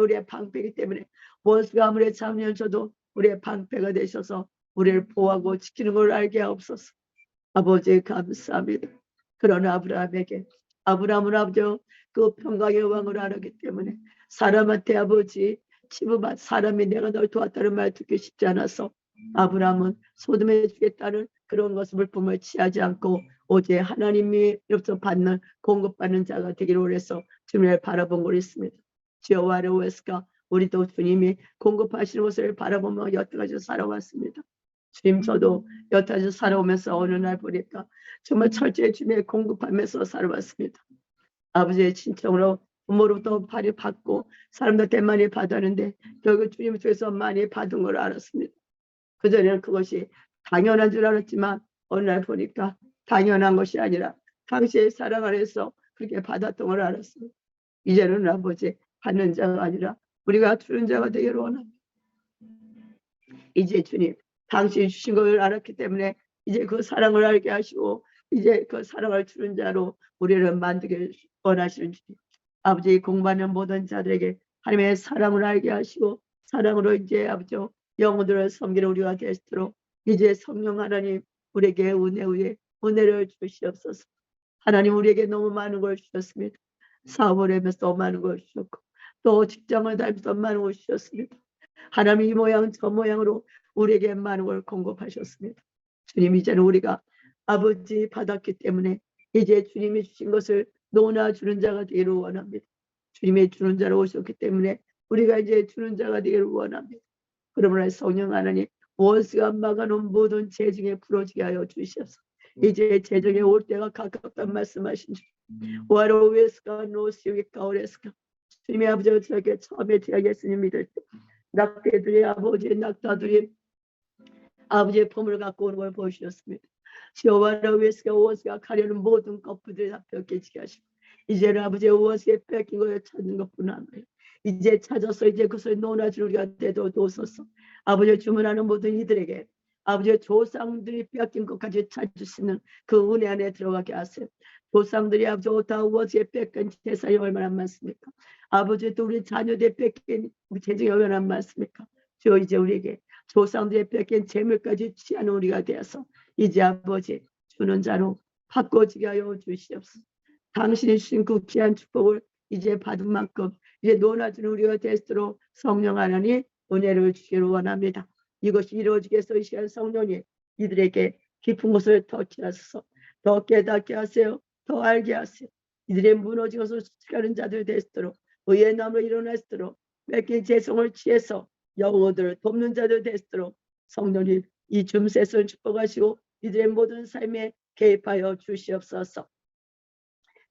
우리의 방패이기 때문에 원수가 아무리 참여해줘도 우리의 방패가 되셔서 우리를 보호하고 지키는 걸 알게 하옵소서. 아버지 감사합니다. 그러나 아브라함에게 아브라함은 아버지 그 평강의 왕을 알았기 때문에 사람한테 아버지 치부만 사람이 내가 널 도왔다는 말 듣기 쉽지 않아서 아브라함은 소돔에 주겠다는 그런 것을 물품을 취하지 않고 오직 하나님으로부터 받는 공급받는 자가 되기를 원해서 주님을 바라본 걸 있습니다. 지어와르웨스가 우리도 주님이 공급하시는 것을 바라보며 여태까지 살아왔습니다. 주님 저도 여태까지 살아오면서 어느 날 보니까 정말 철저히 주님의 공급하면서 살아왔습니다. 아버지의 친정으로 부모로부터 많이 받고 사람들한테 많이 받았는데 결국 주님 쪽에서 많이 받은 걸 알았습니다. 그전에는 그것이 당연한 줄 알았지만 어느 날 보니까 당연한 것이 아니라 당시의 사랑 안에서 그렇게 받았던 걸 알았습니다. 이제는 아버지 받는 자가 아니라 우리가 주는 자가 되기를 원합니다. 이제 주님 당신이 주신 것을 알았기 때문에 이제 그 사랑을 알게 하시고 이제 그 사랑을 주는 자로 우리를 만들기 원하시는 주님, 아버지 공부하는 모든 자들에게 하나님의 사랑을 알게 하시고 사랑으로 이제 아버지 영혼들을 섬기는 우리가 되시도록 이제 성령 하나님 우리에게 은혜 위에 은혜를 주시옵소서. 하나님 우리에게 너무 많은 걸 주셨습니다. 사업을 하면서 너무 많은 걸 주셨고 또 직장을 다니면서 많은 걸 주셨습니다. 하나님 이 모양 저 모양으로 우리에게 많은 걸 공급하셨습니다. 주님 이제는 우리가 아버지 받았기 때문에 이제 주님이 주신 것을 놓아주는 자가 되기를 원합니다. 주님이 주는 자로 오셨기 때문에 우리가 이제 주는 자가 되기를 원합니다. 그러므로 성령 하나님 원수가 막아놓은 모든 재정에 부러지게 하여 주시옵소서. 이제 재정에 올 때가 가깝단 말씀하신 주. 와로웨스가 노시위가 오레스가 주님의 아버지가 저에게 처음에 제가 예수님 믿을 때 낙태들이 아버지의 낙타들이 아버지의 품을 갖고 오는 걸 보셨습니다. 시오와라웨스가 원수가 가려는 모든 것들이 다 뺏기게 하시고 이제는 아버지의 원수에 뺏긴 것을 찾는 것뿐 아니에요. 이제 찾아서 이제 그것을 논하줄 우리가 되도록소서. 아버지의 주문하는 모든 이들에게 아버지의 조상들이 뺏긴 것까지 찾을 수 있는 그 은혜 안에 들어가게 하세요. 조상들이 아버지 다 원수에 뺏긴 재산이 얼마나 많습니까? 아버지 또 우리 자녀들 뺏긴 재정이 얼마나 많습니까? 저 이제 우리에게 조상들의 뺏긴 재물까지 취하는 우리가 되어서 이제 아버지 주는 자로 바꿔지게 하여 주시옵소서. 당신이 주신 그 귀한 축복을 이제 받은 만큼 이제 논하주는 우리가 되도록 성령 하나님 은혜를 주시기를 원합니다. 이것이 이루어지게 해서 이 시간 성령님 이들에게 깊은 것을 더 취하소서. 더 깨닫게 하세요. 더 알게 하세요. 이들의 무너지고서 수치하는 자들 되도록 의의 나무로 일어나도록 뺏긴 재성을 취해서 영혼들을 돕는 자들 되도록 성령님 이 줌셋을 축복하시고 이들의 모든 삶에 개입하여 주시옵소서.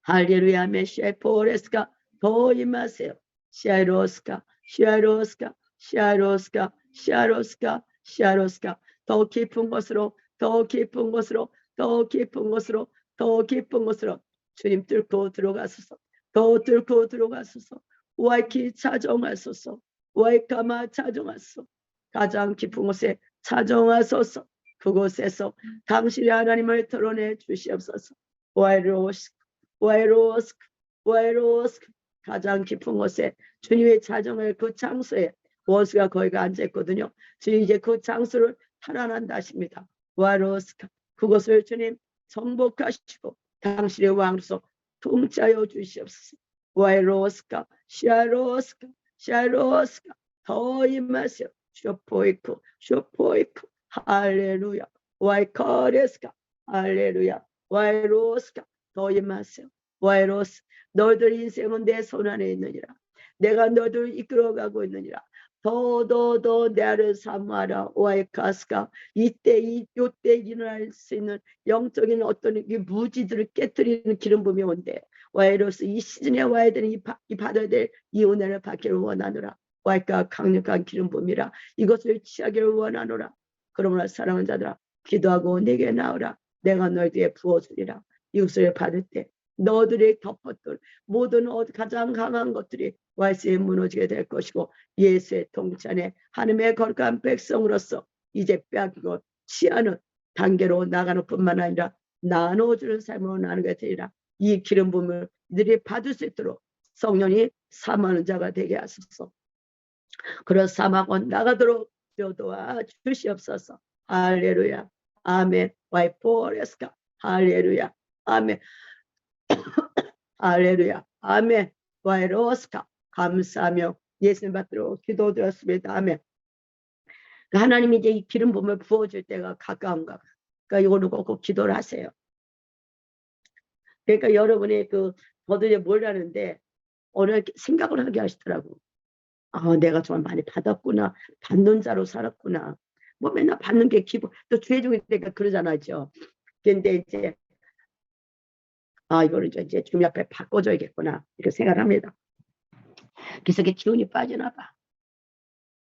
할렐루야 메시아 포레스가 더 임하세요. 시아로스가 시아로스가 시아로스가 시아로스가 시아로스가 더 깊은 곳으로 더 깊은 곳으로 더 깊은 곳으로 더 깊은 곳으로 주님 뚫고 들어가소서. 더 뚫고 들어가소서. 와이키 찾아가소서. 와이카마 찾아가소서. 가장 깊은 곳에 찾아가소서. 그곳에서 당신의 하나님을 드러내 주시옵소서. 와이로스크 와이로스크 와이로스크 가장 깊은 곳에 주님의 자정을 그 장소에 원수가 거기가 앉아있거든요. 주님 이제 그 장소를 탈환한다 하십니다. 와이로스크 그것을 주님 정복하시고 당신의 왕으로서 통치하여 주시옵소서. 와이로스카 시아로스카 시아로스카 더 임하세요. 쇼포이크 쇼포이크 할렐루야 와이커레스카 할렐루야 와이로스카 더 임하세요. 와이로스 너희들 인생은 내 손 안에 있느니라. 내가 너희들 이끌어가고 있느니라. 더 나를 사모하라. 와이카스가 이때 요때 일어날 수 있는 영적인 어떤 무지들을 깨뜨리는 기름 부음이 온대. 와이로스 이 시즌에 와야 되는 이 받아야 될 이 은혜를 받기를 원하노라. 와이카 강력한 기름 부음이라. 이것을 취하기를 원하노라. 그러므로 사랑하는 자들아 기도하고 내게 나오라. 내가 너희에게 부어주리라. 이것을 받을 때 너들의 덮었던 모든 가장 강한 것들이 말씀에 무너지게 될 것이고 예수의 통치 안에 하나님의 거룩한 백성으로서 이제 빼앗기고 취하는 단계로 나가는 뿐만 아니라 나눠주는 삶으로 나누게 되리라. 이 기름 부음을 이들이 받을 수 있도록 성령이 사모하는 자가 되게 하소서. 그런 사모하고 나가도록 도와 주시옵소서. 할렐루야 아멘. 와이포레스카 할렐루야 아멘. 할렐루야 아멘. 와이로스카 감사하며 예수님 받도록 기도드렸습니다. 아멘. 하나님이 이제 이 기름 부음을 부어줄 때가 가까운가. 그러니까 이거는 꼭 기도를 하세요. 그러니까 여러분이 저도 이제 뭘 하는데 오늘 생각을 하게 하시더라고. 아, 내가 정말 많이 받았구나. 받는 자로 살았구나. 뭐 맨날 받는 게 기분. 또 죄종이니까 그러잖아요. 근데 이제 이거를 이제 주님 앞에 바꿔줘야겠구나 이렇게 생각합니다. 그래서 이게 기운이 빠지나 봐.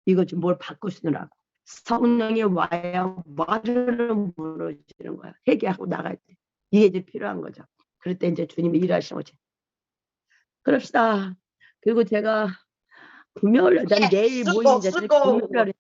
이거 좀 뭘 바꾸시느라고. 성령이 와야 와르르 무너지는 거야. 회개하고 나갈 때. 이게 이제 필요한 거죠. 그럴 때 이제 주님이 일하시는 거지. 그럽시다. 그리고 제가 금요일 난 내일 모임인데 쓰고. 금요일에